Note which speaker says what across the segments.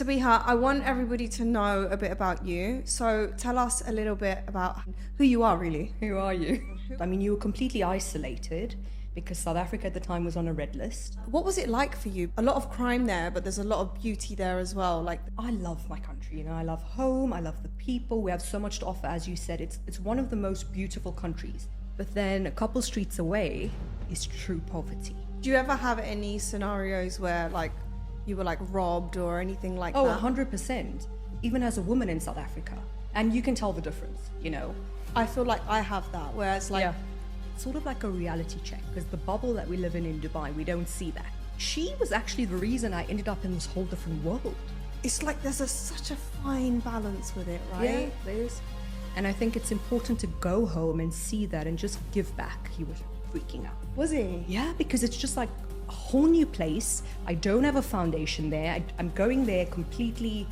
Speaker 1: Sabeeha, I want everybody to know a bit about you. So tell us a little bit about who you are, really.
Speaker 2: Who are you? I mean, you were completely isolated because South Africa at the time was on a red list.
Speaker 1: What was it like for you? A lot of crime there, but there's a lot of beauty there as well.
Speaker 2: I love my country, I love home, I love the people. We have so much to offer, as you said. It's one of the most beautiful countries. But then a couple streets away is true poverty.
Speaker 1: do you ever have any scenarios where you were robbed or anything like
Speaker 2: Oh,
Speaker 1: that?
Speaker 2: 100%. Even as a woman in South Africa. And you can tell the difference,
Speaker 1: I feel like I have that, where it's
Speaker 2: Yeah. Sort of like a reality check, because the bubble that we live in Dubai, we don't see that. She was actually the reason I ended up in this whole different world.
Speaker 1: it's like there's such a fine balance with it, right?
Speaker 2: Yeah, there is. And I think it's important to go home and see that and just give back. He was freaking out.
Speaker 1: Was he?
Speaker 2: Yeah, because it's just like a whole new place. I don't have a foundation there. I'm going there completely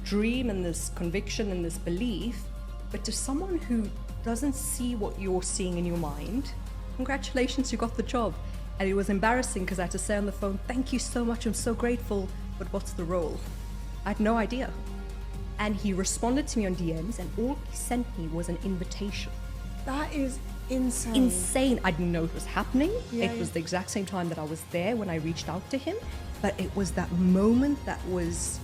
Speaker 2: dream and this conviction and this belief. But to someone who doesn't see what you're seeing in your mind, congratulations, you got the job. And it was embarrassing because I had to say on the phone, thank you so much, I'm so grateful, but what's the role? I had no idea. And he responded to me on DMs, and all he sent me was an invitation.
Speaker 1: That is insane.
Speaker 2: Insane. I didn't know it was happening.
Speaker 1: Yeah,
Speaker 2: It was the exact same time that I was there when I reached out to him. But it was that moment that was,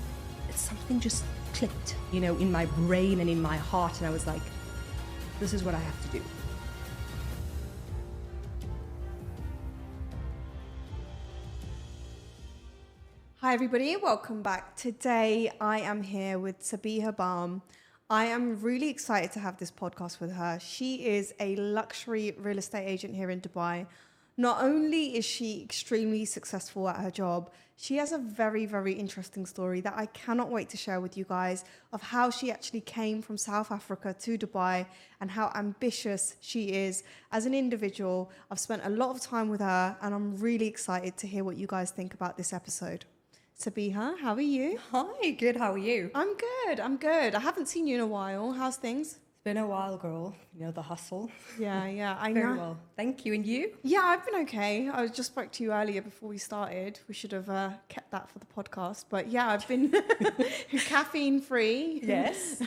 Speaker 2: something just clicked, in my brain and in my heart. And I was like, this is what I have to do.
Speaker 1: Hi everybody, welcome back. Today I am here with Sabeeha Bham. I am really excited to have this podcast with her. She is a luxury real estate agent here in Dubai. Not only is she extremely successful at her job, she has a very, very interesting story that I cannot wait to share with you guys of how she actually came from South Africa to Dubai and how ambitious she is as an individual. I've spent a lot of time with her and I'm really excited to hear what you guys think about this episode. Sabeeha, how are you?
Speaker 2: Hi, good. How are you?
Speaker 1: I'm good. I haven't seen you in a while. How's things?
Speaker 2: It's been a while, girl. The hustle.
Speaker 1: Yeah, I
Speaker 2: Very
Speaker 1: know.
Speaker 2: well. Thank you. And you?
Speaker 1: Yeah, I've been okay. I just spoke to you earlier before we started. We should have kept that for the podcast. But yeah, I've been caffeine free.
Speaker 2: Yes.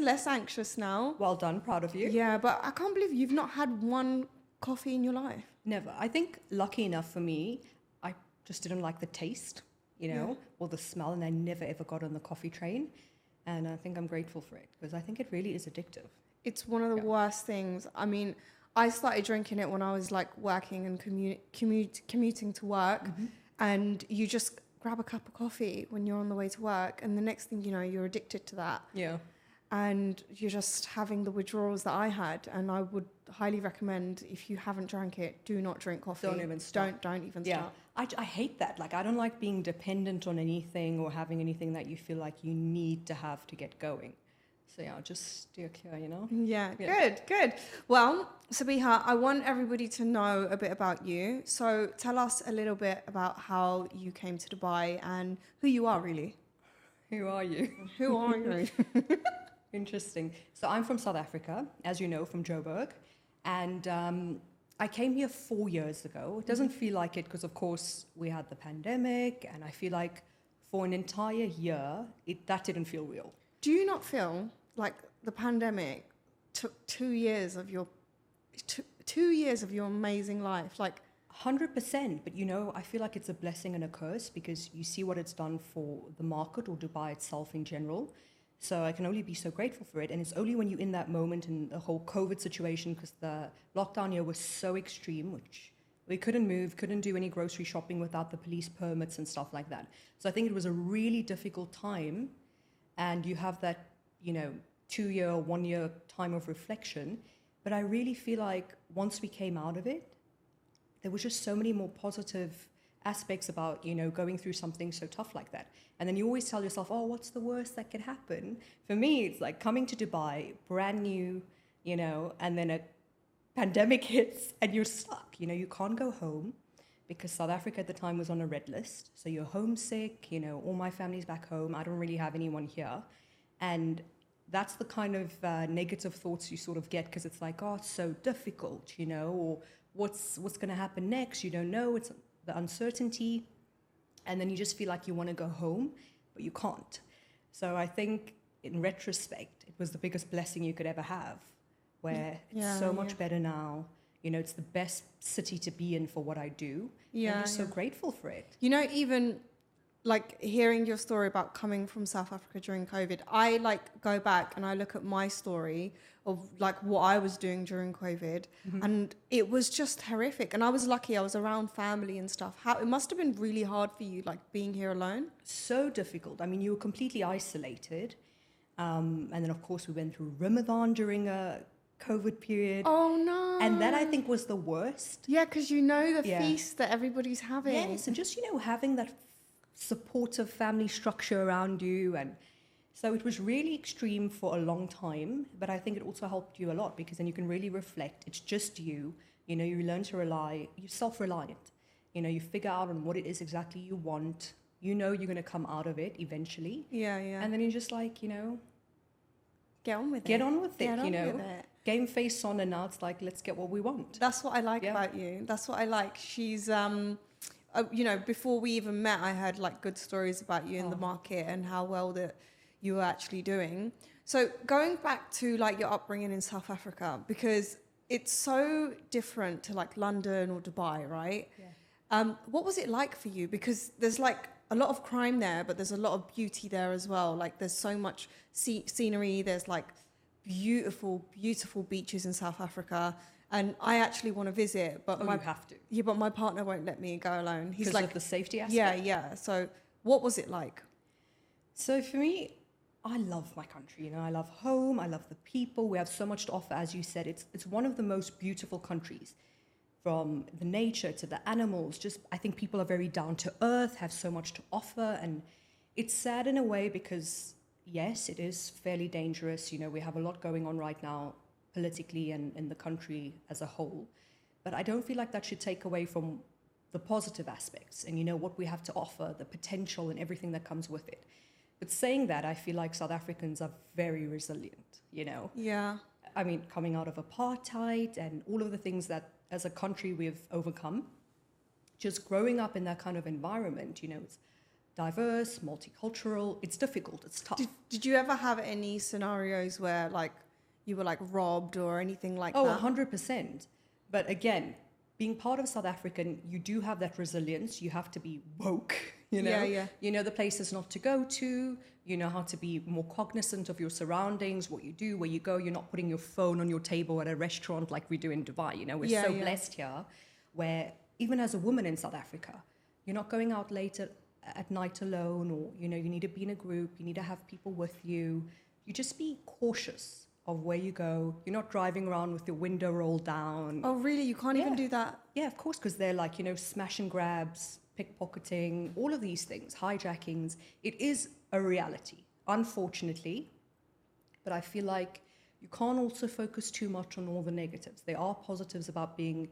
Speaker 1: Less anxious now.
Speaker 2: Well done. Proud of you.
Speaker 1: Yeah, but I can't believe you've not had one coffee in your life.
Speaker 2: Never. I think lucky enough for me, I just didn't like the taste, or the smell, and I never ever got on the coffee train. And I think I'm grateful for it because I think it really is addictive.
Speaker 1: It's one of the worst things. I mean, I started drinking it when I was working and commuting to work, and you just grab a cup of coffee when you're on the way to work, and the next thing you know, you're addicted to that.
Speaker 2: Yeah.
Speaker 1: And you're just having the withdrawals that I had. And I would highly recommend, if you haven't drank it, do not drink coffee.
Speaker 2: Don't even start.
Speaker 1: Don't even
Speaker 2: Yeah.
Speaker 1: start.
Speaker 2: I hate that. I don't like being dependent on anything or having anything that you feel like you need to have to get going. So yeah, just steer clear,
Speaker 1: Yeah,
Speaker 2: Yeah.
Speaker 1: good. Well, Sabeeha, I want everybody to know a bit about you. So tell us a little bit about how you came to Dubai and who you are, really.
Speaker 2: Who are you?
Speaker 1: Who are you?
Speaker 2: Interesting. So I'm from South Africa, as you know, from Joburg. And I came here 4 years ago. It doesn't feel like it because, of course, we had the pandemic. And I feel like for an entire year, that didn't feel real.
Speaker 1: Do you not feel like the pandemic took 2 years of your 2 years of your amazing life?
Speaker 2: 100%. But, I feel like it's a blessing and a curse because you see what it's done for the market or Dubai itself in general. So I can only be so grateful for it. And it's only when you're in that moment in the whole COVID situation, because the lockdown here was so extreme, which we couldn't move, couldn't do any grocery shopping without the police permits and stuff like that. So I think it was a really difficult time. And you have that, 2-year, 1-year time of reflection. But I really feel like once we came out of it, there was just so many more positive aspects about, going through something so tough like that. And then you always tell yourself, oh, what's the worst that could happen? For me, it's like coming to Dubai, brand new, and then a pandemic hits and you're stuck. You can't go home because South Africa at the time was on a red list. So you're homesick, all my family's back home. I don't really have anyone here. And that's the kind of negative thoughts you sort of get because it's like, oh, it's so difficult, or what's going to happen next? You don't know. It's the uncertainty. And then you just feel like you want to go home, but but you can't. So I think in retrospect, it was the biggest blessing you could ever have, where it's so much better now. You know, it's the best city to be in for what I do.
Speaker 1: Yeah,
Speaker 2: I'm just so grateful for it.
Speaker 1: You know, even like hearing your story about coming from South Africa during COVID, I like go back and I look at my story of like what I was doing during COVID, and it was just horrific. And I was lucky; I was around family and stuff. How it must have been really hard for you, like being here alone.
Speaker 2: So difficult. I mean, you were completely isolated, and then of course we went through Ramadan during a COVID period.
Speaker 1: Oh no!
Speaker 2: And that I think was the worst.
Speaker 1: Yeah, because you know the feast that everybody's having.
Speaker 2: Yes, and just having that supportive family structure around you, and so it was really extreme for a long time, but I think it also helped you a lot because then you can really reflect. It's just you you learn to you're self-reliant, you figure out on what it is exactly you want, you're going to come out of it eventually.
Speaker 1: Yeah.
Speaker 2: And then you're just like,
Speaker 1: get on with
Speaker 2: it. Game face on, and now it's like, let's get what we want.
Speaker 1: That's what I like about you. That's what I like. She's before we even met, I heard like good stories about you in the market and how well that you were actually doing. So going back to like your upbringing in South Africa, because it's so different to like London or Dubai, right? Yeah. What was it like for you? Because there's like a lot of crime there, but there's a lot of beauty there as well. Like there's so much scenery. There's like beautiful, beautiful beaches in South Africa. And I actually want to visit, but
Speaker 2: you have to.
Speaker 1: Yeah, but my partner won't let me go alone. He's like
Speaker 2: of the safety aspect.
Speaker 1: Yeah. So what was it like?
Speaker 2: So for me, I love my country. I love home. I love the people. We have so much to offer. As you said, it's one of the most beautiful countries, from the nature to the animals. Just, I think people are very down to earth, have so much to offer. And it's sad in a way because, yes, it is fairly dangerous. We have a lot going on right now politically and in the country as a whole. But I don't feel like that should take away from the positive aspects and, what we have to offer, the potential and everything that comes with it. But saying that, I feel like South Africans are very resilient,
Speaker 1: Yeah.
Speaker 2: I mean, coming out of apartheid and all of the things that as a country we've overcome, just growing up in that kind of environment, it's diverse, multicultural, it's difficult, it's tough.
Speaker 1: Did you ever have any scenarios where like you were like robbed or anything like that?
Speaker 2: 100%. But again, being part of South African, you do have that resilience. You have to be woke,
Speaker 1: Yeah.
Speaker 2: You know the places not to go to. You know how to be more cognizant of your surroundings, what you do, where you go. You're not putting your phone on your table at a restaurant like we do in Dubai. We're so blessed here, where even as a woman in South Africa, you're not going out late at night alone, or, you need to be in a group. You need to have people with you. You just be cautious of where you go. You're not driving around with your window rolled down.
Speaker 1: Oh, really? You can't even do that?
Speaker 2: Yeah, of course, because they're like, smash and grabs, pickpocketing, all of these things, hijackings. It is a reality, unfortunately. But I feel like you can't also focus too much on all the negatives. There are positives about being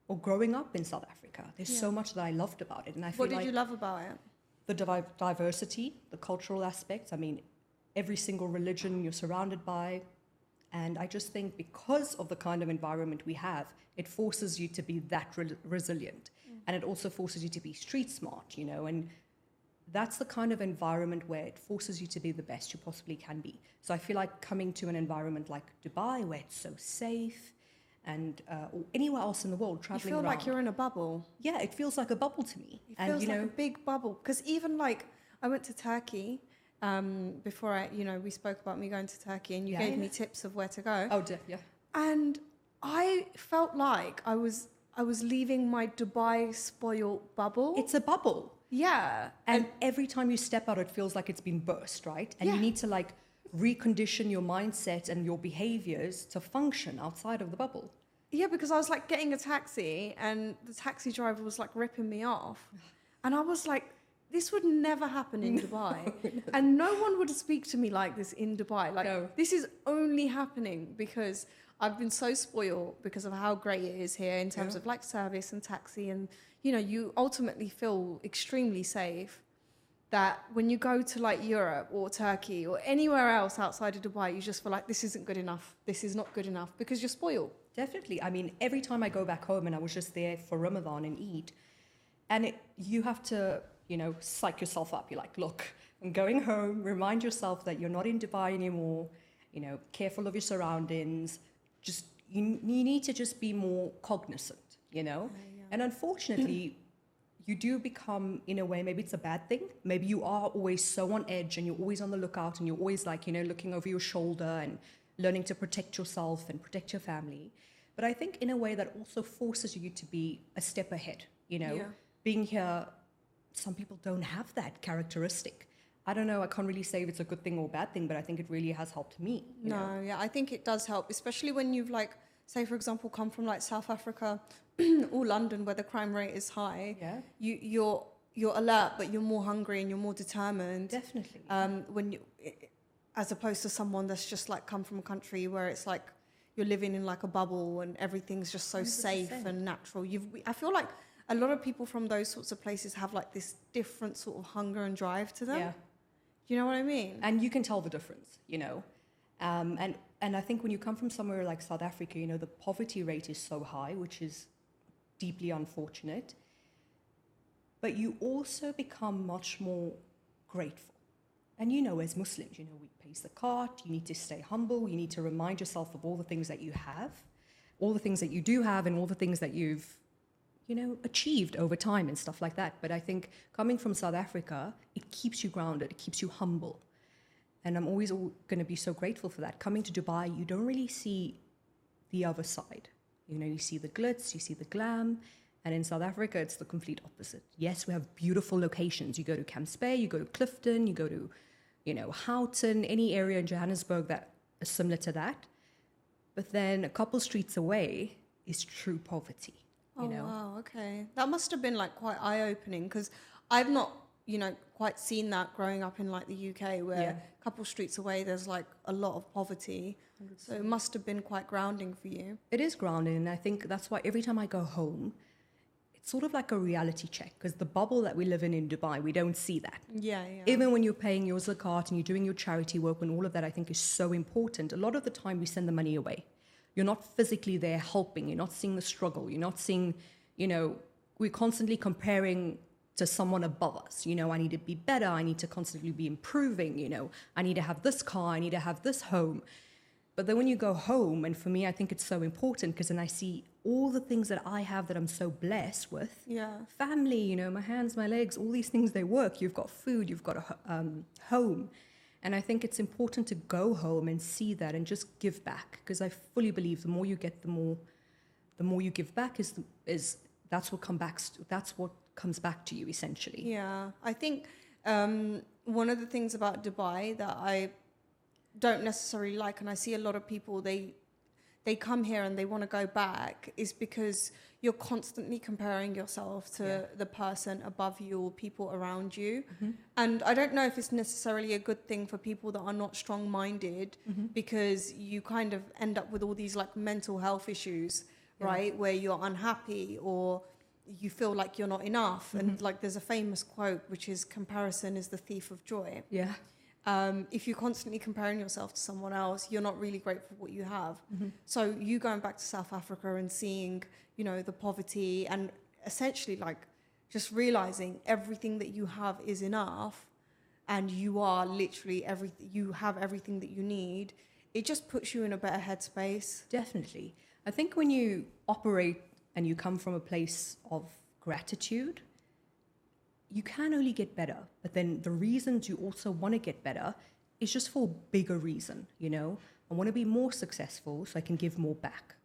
Speaker 2: or growing up in South Africa. There's so much that I loved about it. And I feel
Speaker 1: What did you love about it?
Speaker 2: The diversity, the cultural aspects. I mean, every single religion you're surrounded by. And I just think because of the kind of environment we have, it forces you to be that resilient. And it also forces you to be street smart, and that's the kind of environment where it forces you to be the best you possibly can be. So I feel like coming to an environment like Dubai, where it's so safe, and or anywhere else in the world, traveling around.
Speaker 1: You feel like you're in a bubble.
Speaker 2: Yeah, it feels like a bubble to me.
Speaker 1: It feels like a big bubble. Because even like, I went to Turkey before we spoke about me going to Turkey, and you gave me tips of where to go.
Speaker 2: Oh, yeah.
Speaker 1: And I felt like I was leaving my Dubai spoiled bubble.
Speaker 2: It's a bubble.
Speaker 1: Yeah.
Speaker 2: And every time you step out, it feels like it's been burst, right? And you need to like recondition your mindset and your behaviors to function outside of the bubble.
Speaker 1: Yeah, because I was like getting a taxi and the taxi driver was like ripping me off. And I was like, this would never happen in Dubai. No. And no one would speak to me like this in Dubai. Like, this is only happening because I've been so spoiled because of how great it is here in terms of like service and taxi. And, you ultimately feel extremely safe, that when you go to like Europe or Turkey or anywhere else outside of Dubai, you just feel like this isn't good enough. This is not good enough because you're spoiled.
Speaker 2: Definitely. I mean, every time I go back home, and I was just there for Ramadan and Eid, and you have to, psych yourself up. You're like, look, and going home, remind yourself that you're not in Dubai anymore, you know, careful of your surroundings. Just, you need to just be more cognizant, you know? And unfortunately, you do become, in a way, maybe it's a bad thing. Maybe you are always so on edge and you're always on the lookout and you're always like, you know, looking over your shoulder and learning to protect yourself and protect your family. But I think in a way that also forces you to be a step ahead, you know? Being here, some people don't have that characteristic. I don't know, I can't really say if it's a good thing or bad thing, but I think it really has helped me. You know?
Speaker 1: Yeah, I think it does help, especially when you've like, say for example, come from like South Africa or London where the crime rate is high.
Speaker 2: Yeah.
Speaker 1: You're alert, but you're more hungry and you're more determined.
Speaker 2: Definitely.
Speaker 1: As opposed to someone that's just like come from a country where it's like you're living in like a bubble and everything's just so 100%. Safe and natural. I feel like a lot of people from those sorts of places have like this different sort of hunger and drive to them.
Speaker 2: Yeah.
Speaker 1: You know what I mean?
Speaker 2: And you can tell the difference, you know. And I think when you come from somewhere like South Africa, you know, the poverty rate is so high, which is deeply unfortunate. But you also become much more grateful. And, you know, as Muslims, you know, we pay zakat, you need to stay humble, you need to remind yourself of all the things that you have, all the things that you do have, and all the things that you've, you know, achieved over time and stuff like that. But I think coming from South Africa, it keeps you grounded, it keeps you humble. And I'm always going to be so grateful for that. Coming to Dubai, you don't really see the other side. You know, you see the glitz, you see the glam. And in South Africa, it's the complete opposite. Yes, we have beautiful locations. You go to Camps Bay, you go to Clifton, you go to, you know, Houghton, any area in Johannesburg that is similar to that. But then a couple streets away is true poverty. You know?
Speaker 1: Wow, okay. That must have been like quite eye-opening because I've not, you know, quite seen that growing up in like the UK where a couple streets away there's like a lot of poverty. 100%. So it must have been quite grounding for you.
Speaker 2: It is grounding, and I think that's why every time I go home, it's sort of like a reality check because the bubble that we live in Dubai, we don't see that.
Speaker 1: Yeah.
Speaker 2: Even when you're paying your zakat and you're doing your charity work and all of that, I think is so important. A lot of the time we send the money away. You're not physically there helping. You're not seeing the struggle. You're not seeing, you know, we're constantly comparing to someone above us. You know, I need to be better. I need to constantly be improving. You know, I need to have this car. I need to have this home. But then when you go home, and for me, I think it's so important because then I see all the things that I have that I'm so blessed with.
Speaker 1: Yeah.
Speaker 2: Family, you know, my hands, my legs, all these things, they work. You've got food, you've got a home. And I think it's important to go home and see that and just give back because I fully believe the more you get, the more you give back that's what comes back to you essentially.
Speaker 1: Yeah, I think one of the things about Dubai that I don't necessarily like, and I see a lot of people they come here and they want to go back, is because you're constantly comparing yourself to the person above you or people around you. Mm-hmm. And I don't know if it's necessarily a good thing for people that are not strong-minded because you kind of end up with all these like mental health issues, right? Where you're unhappy or you feel like you're not enough. And like there's a famous quote, which is comparison is the thief of joy.
Speaker 2: Yeah.
Speaker 1: If you're constantly comparing yourself to someone else, you're not really grateful for what you have. So you going back to South Africa and seeing, you know, the poverty and essentially like just realizing everything that you have is enough and you are literally you have everything that you need, it just puts you in a better headspace.
Speaker 2: Definitely. I think when you operate and you come from a place of gratitude, you can only get better. But then the reasons you also want to get better is just for a bigger reason, you know? I want to be more successful so I can give more back.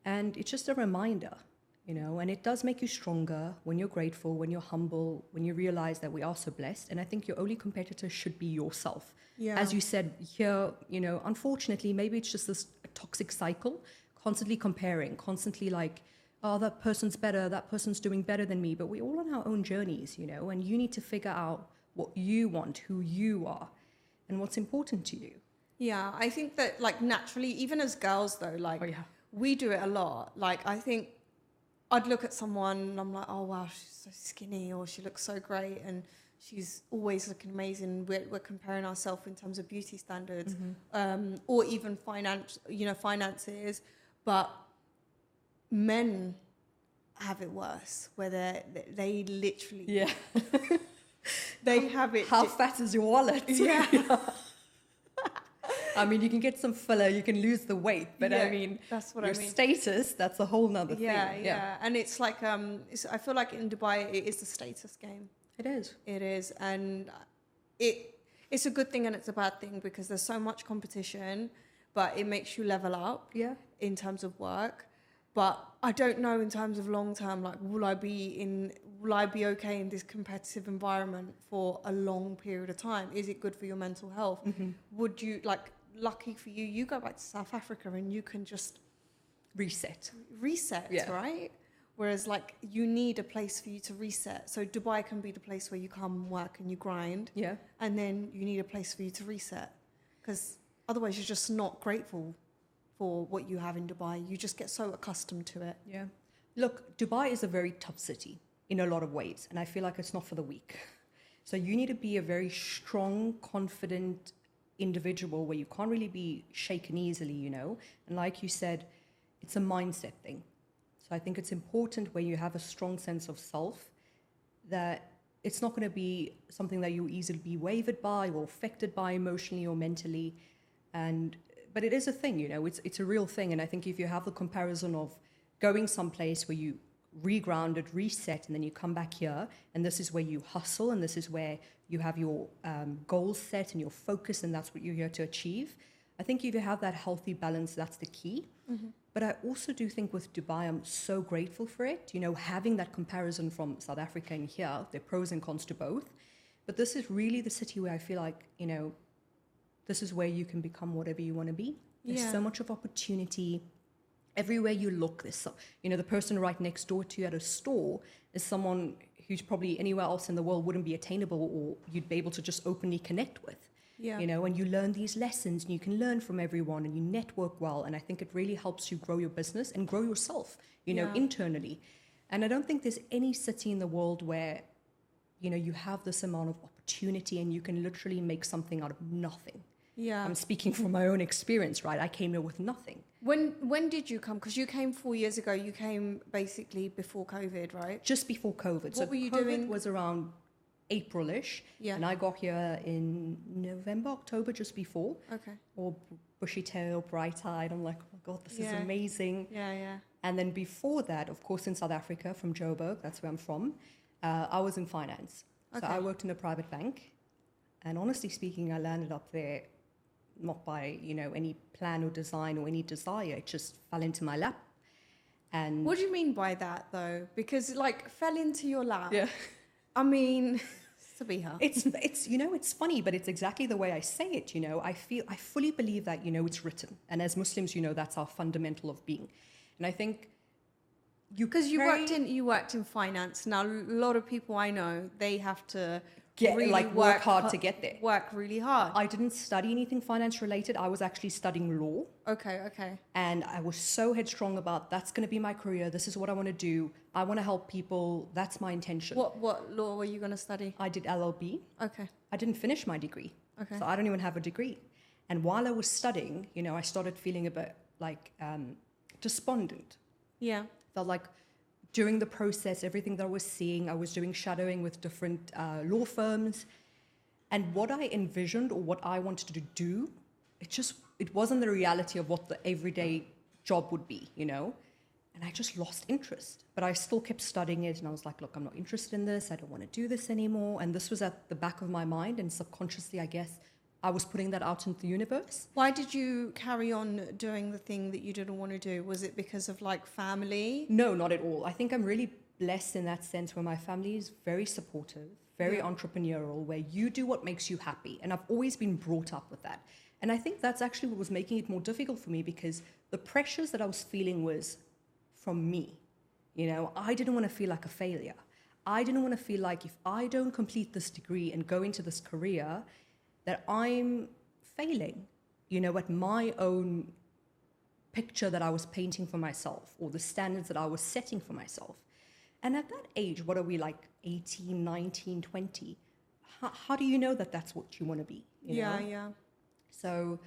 Speaker 2: And it's just a reminder, you know, and it does make you stronger when you're grateful, when you're humble, when you realize that we are so blessed. And I think your only competitor should be yourself.
Speaker 1: Yeah.
Speaker 2: As you said here, you know, unfortunately, maybe it's just this toxic cycle, constantly comparing, constantly like, oh, that person's better, that person's doing better than me. But we're all on our own journeys, you know, and you need to figure out what you want, who you are, and what's important to you.
Speaker 1: Yeah, I think that like naturally, even as girls though, like we do it a lot. Like I think I'd look at someone and I'm like, oh wow, she's so skinny, or she looks so great and she's always looking amazing. We're comparing ourselves in terms of beauty standards, or even finances. But men have it worse, where they literally They have it.
Speaker 2: How fat is your wallet?
Speaker 1: Yeah.
Speaker 2: I mean, you can get some filler, you can lose the weight, but
Speaker 1: Yeah,
Speaker 2: I mean,
Speaker 1: that's what
Speaker 2: your
Speaker 1: I mean.
Speaker 2: status, that's a whole nother
Speaker 1: Yeah,
Speaker 2: thing.
Speaker 1: yeah. And it's like, I feel like in Dubai, it is a status game.
Speaker 2: It is.
Speaker 1: It is. And it's a good thing and it's a bad thing because there's so much competition, but it makes you level up in terms of work. But I don't know in terms of long term, like, will I be okay in this competitive environment for a long period of time? Is it good for your mental health?
Speaker 2: Mm-hmm.
Speaker 1: Would you, like, lucky for you, you go back to South Africa and you can just
Speaker 2: reset,
Speaker 1: right? Whereas, like, you need a place for you to reset. So Dubai can be the place where you come and work and you grind.
Speaker 2: Yeah.
Speaker 1: And then you need a place for you to reset. Because otherwise you're just not grateful for what you have in Dubai. You just get so accustomed to it.
Speaker 2: Yeah. Look, Dubai is a very tough city in a lot of ways, and I feel like it's not for the weak. So you need to be a very strong, confident individual where you can't really be shaken easily, you know. And like you said, it's a mindset thing. So I think it's important where you have a strong sense of self that it's not going to be something that you'll easily be wavered by or affected by emotionally or mentally. But it is a thing, you know, it's a real thing. And I think if you have the comparison of going someplace where you regrounded, reset, and then you come back here, and this is where you hustle, and this is where you have your goals set and your focus, and that's what you're here to achieve. I think if you have that healthy balance, that's the key. Mm-hmm. But I also do think with Dubai, I'm so grateful for it. You know, having that comparison from South Africa and here, there are pros and cons to both. But this is really the city where I feel like, you know, this is where you can become whatever you want to be. There's so much of opportunity. Everywhere you look, there's so, you know, the person right next door to you at a store is someone who's probably anywhere else in the world wouldn't be attainable or you'd be able to just openly connect with. Yeah. You know, and you learn these lessons and you can learn from everyone and you network well. And I think it really helps you grow your business and grow yourself, you know, internally. And I don't think there's any city in the world where, you know, you have this amount of opportunity and you can literally make something out of nothing. Yeah. I'm speaking from my own experience, right? I came here with nothing.
Speaker 1: When did you come? Because you came 4 years ago. You came basically before COVID, right?
Speaker 2: Just before COVID.
Speaker 1: What were you
Speaker 2: COVID
Speaker 1: doing?
Speaker 2: Was around April-ish. Yeah. And I got here in November, October, just before. Okay. All bushy tail, bright-eyed. I'm like, oh my God, this is amazing. Yeah, yeah. And then before that, of course, in South Africa, from Joburg, that's where I'm from, I was in finance. Okay. So I worked in a private bank. And honestly speaking, I landed up there not by, you know, any plan or design or any desire. It just fell into my lap. And
Speaker 1: what do you mean by that, though? Because, like, fell into your lap.
Speaker 2: Yeah.
Speaker 1: I mean, Sabeeha.
Speaker 2: It's you know, it's funny, but it's exactly the way I say it, you know. I fully believe that, you know, it's written. And as Muslims, you know, that's our fundamental of being. And I think
Speaker 1: you worked in finance. Now, a lot of people I know, they have to
Speaker 2: work hard to get there.
Speaker 1: Work really hard.
Speaker 2: I didn't study anything finance related. I was actually studying law.
Speaker 1: Okay.
Speaker 2: And I was so headstrong about that's going to be my career. This is what I want to do. I want to help people. That's my intention.
Speaker 1: What law were you going to study?
Speaker 2: I did LLB.
Speaker 1: Okay.
Speaker 2: I didn't finish my degree. Okay. So I don't even have a degree. And while I was studying, you know, I started feeling a bit like despondent. Yeah. Felt like during the process, everything that I was seeing, I was doing shadowing with different law firms. And what I envisioned or what I wanted to do, it wasn't the reality of what the everyday job would be, you know? And I just lost interest. But I still kept studying it. And I was like, look, I'm not interested in this. I don't want to do this anymore. And this was at the back of my mind. And subconsciously, I guess, I was putting that out into the universe.
Speaker 1: Why did you carry on doing the thing that you didn't want to do? Was it because of like family?
Speaker 2: No, not at all. I think I'm really blessed in that sense where my family is very supportive, very entrepreneurial, where you do what makes you happy. And I've always been brought up with that. And I think that's actually what was making it more difficult for me because the pressures that I was feeling was from me. You know, I didn't want to feel like a failure. I didn't want to feel like if I don't complete this degree and go into this career, that I'm failing, you know, at my own picture that I was painting for myself or the standards that I was setting for myself. And at that age, what are we like 18, 19, 20? How do you know that that's what you want to be? You know? Yeah. So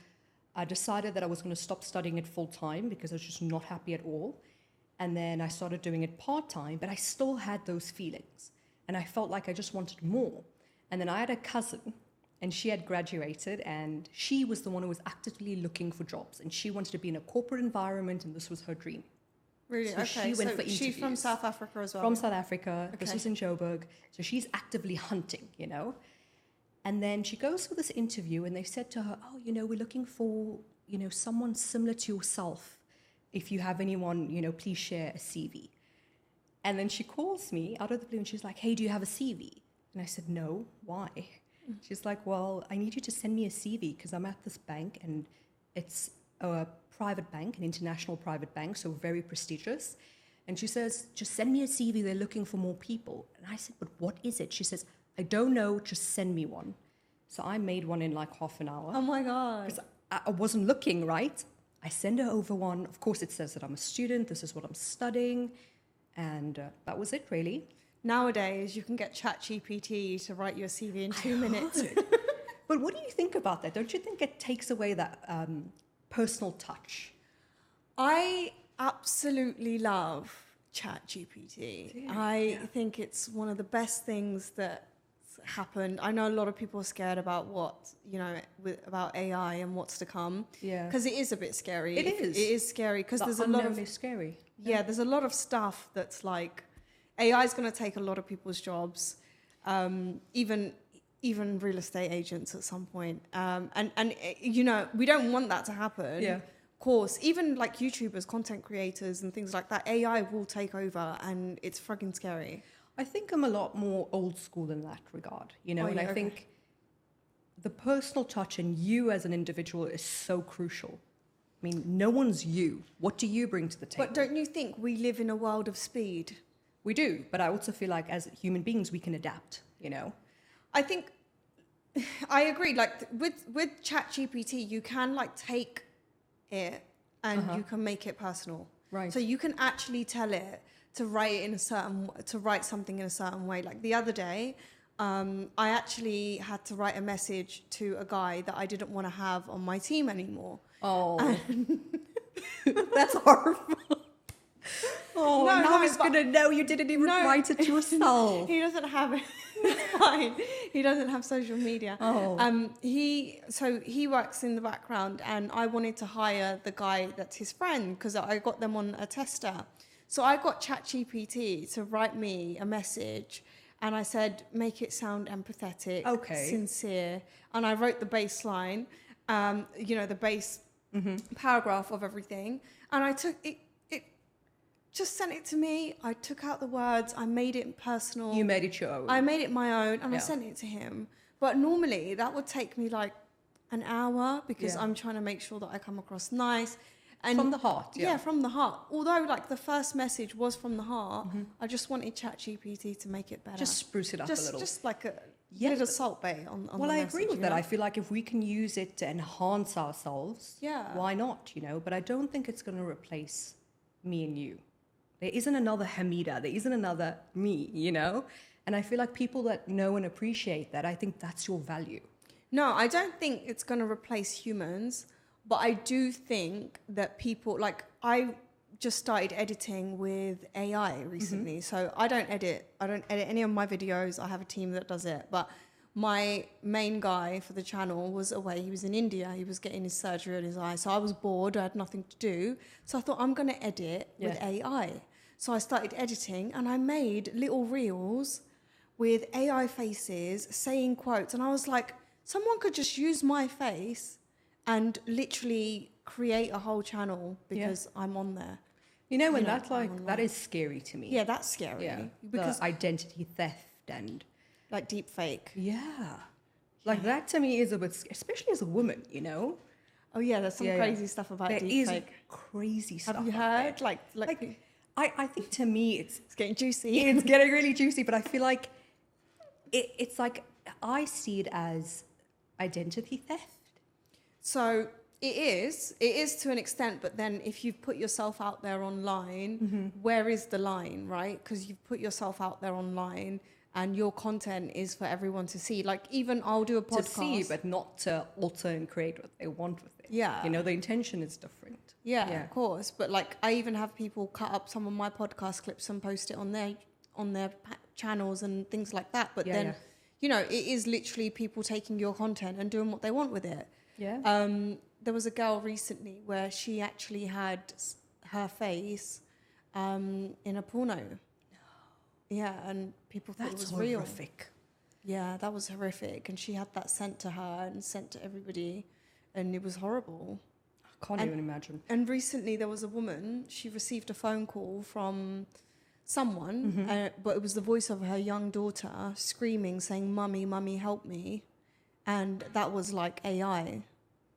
Speaker 2: I decided that I was going to stop studying it full time because I was just not happy at all. And then I started doing it part time, but I still had those feelings. And I felt like I just wanted more. And then I had a cousin, and she had graduated, and she was the one who was actively looking for jobs, and she wanted to be in a corporate environment, and this was her dream.
Speaker 1: Really?
Speaker 2: So
Speaker 1: Okay.
Speaker 2: she went for
Speaker 1: she's from
Speaker 2: interviews.
Speaker 1: South Africa as well.
Speaker 2: From South Africa.
Speaker 1: Okay.
Speaker 2: This was in Joburg. So she's actively hunting, you know. And then she goes for this interview, and they said to her, oh, you know, we're looking for, you know, someone similar to yourself. If you have anyone, you know, please share a CV. And then she calls me out of the blue, and she's like, hey, do you have a CV? And I said, no. Why? She's like, well, I need you to send me a CV because I'm at this bank, and it's a private bank, an international private bank, so very prestigious. And she says, just send me a CV. They're looking for more people. And I said, but what is it? She says, I don't know. Just send me one. So I made one in like half an hour.
Speaker 1: Oh my God.
Speaker 2: Because I wasn't looking, right? I send her over one. Of course, it says that I'm a student. This is what I'm studying. And that was it, really.
Speaker 1: Nowadays, you can get ChatGPT to write your CV in 2 minutes.
Speaker 2: But what do you think about that? Don't you think it takes away that personal touch?
Speaker 1: I absolutely love ChatGPT. I think it's one of the best things that happened. I know a lot of people are scared about what, you know, about AI and what's to come.
Speaker 2: Yeah.
Speaker 1: Because it is a bit scary.
Speaker 2: It is.
Speaker 1: It is scary because there's a lot of...
Speaker 2: It's scary.
Speaker 1: Yeah, there's a lot of stuff that's like... AI is going to take a lot of people's jobs, even real estate agents at some point. And you know, we don't want that to happen.
Speaker 2: Yeah.
Speaker 1: Of course, even like YouTubers, content creators and things like that, AI will take over and it's fucking scary.
Speaker 2: I think I'm a lot more old school in that regard, you know,
Speaker 1: Oh,
Speaker 2: and
Speaker 1: yeah,
Speaker 2: I
Speaker 1: okay.
Speaker 2: think the personal touch and you as an individual is so crucial. I mean, no one's you. What do you bring to the table?
Speaker 1: But don't you think we live in a world of speed?
Speaker 2: We do, but I also feel like as human beings, we can adapt, you know?
Speaker 1: I think I agree. Like with ChatGPT, you can like take it and you can make it personal.
Speaker 2: Right.
Speaker 1: So you can actually tell it to write something in a certain way. Like the other day, I actually had to write a message to a guy that I didn't want to have on my team anymore.
Speaker 2: Oh, that's horrible. Oh,
Speaker 1: No,
Speaker 2: now
Speaker 1: no,
Speaker 2: he's
Speaker 1: but-
Speaker 2: going to know you didn't even write it yourself.
Speaker 1: He doesn't have it. It's fine. He doesn't have social media.
Speaker 2: Oh.
Speaker 1: He works in the background, and I wanted to hire the guy that's his friend because I got them on a tester. So I got ChatGPT to write me a message, and I said, make it sound empathetic, sincere, and I wrote the baseline, you know, the base paragraph of everything, and I took it. Just sent it to me. I took out the words. I made it personal.
Speaker 2: You made it your own.
Speaker 1: I made it my own, and I sent it to him. But normally that would take me like an hour because I'm trying to make sure that I come across nice. And
Speaker 2: from the heart.
Speaker 1: Yeah, from the heart. Although like the first message was from the heart, I just wanted ChatGPT to make it better.
Speaker 2: Just spruce it up a little.
Speaker 1: Just like a
Speaker 2: Yeah,
Speaker 1: little salt bay on
Speaker 2: well,
Speaker 1: the
Speaker 2: I
Speaker 1: message,
Speaker 2: agree with
Speaker 1: you
Speaker 2: that.
Speaker 1: know?
Speaker 2: I feel like if we can use it to enhance ourselves, why not, you know? But I don't think it's going to replace me and you. There isn't another Hamida. There isn't another me, you know? And I feel like people that know and appreciate that, I think that's your value.
Speaker 1: No, I don't think it's going to replace humans, but I do think that people, like I just started editing with AI recently. So I don't edit any of my videos. I have a team that does it, but my main guy for the channel was away. He was in India. He was getting his surgery on his eye. So I was bored. I had nothing to do. So I thought, I'm going to edit with AI. So I started editing, and I made little reels with AI faces saying quotes. And I was like, someone could just use my face and literally create a whole channel because I'm on there.
Speaker 2: You know, and that's like, that is scary to me.
Speaker 1: Yeah, that's scary.
Speaker 2: Yeah,
Speaker 1: Because
Speaker 2: the identity theft and...
Speaker 1: like deep fake.
Speaker 2: Yeah. Like that to me is a bit, especially as a woman, you know?
Speaker 1: Oh yeah, there's some crazy stuff about
Speaker 2: there
Speaker 1: deep
Speaker 2: is
Speaker 1: fake.
Speaker 2: crazy stuff.
Speaker 1: Have you heard? Like
Speaker 2: I think to me it's
Speaker 1: getting juicy.
Speaker 2: It's getting really juicy, but I feel like it's like I see it as identity theft.
Speaker 1: So it is to an extent, but then if you've put yourself out there online, where is the line, right? Because you've put yourself out there online and your content is for everyone to see. Like even I'll do a podcast.
Speaker 2: To see, but not to alter and create what they want with it.
Speaker 1: Yeah.
Speaker 2: You know, the intention is different.
Speaker 1: Yeah, of course. But like I even have people cut up some of my podcast clips and post it on their channels and things like that. But then you know, it is literally people taking your content and doing what they want with it.
Speaker 2: Yeah.
Speaker 1: There was a girl recently where she actually had her face in a porno. Yeah, and people thought it was real.
Speaker 2: That's horrific.
Speaker 1: Yeah, that was horrific. And she had that sent to her and sent to everybody, and it was horrible.
Speaker 2: I can't even imagine.
Speaker 1: And recently there was a woman, she received a phone call from someone, but it was the voice of her young daughter screaming, saying, "Mummy, mummy, help me." And that was like AI.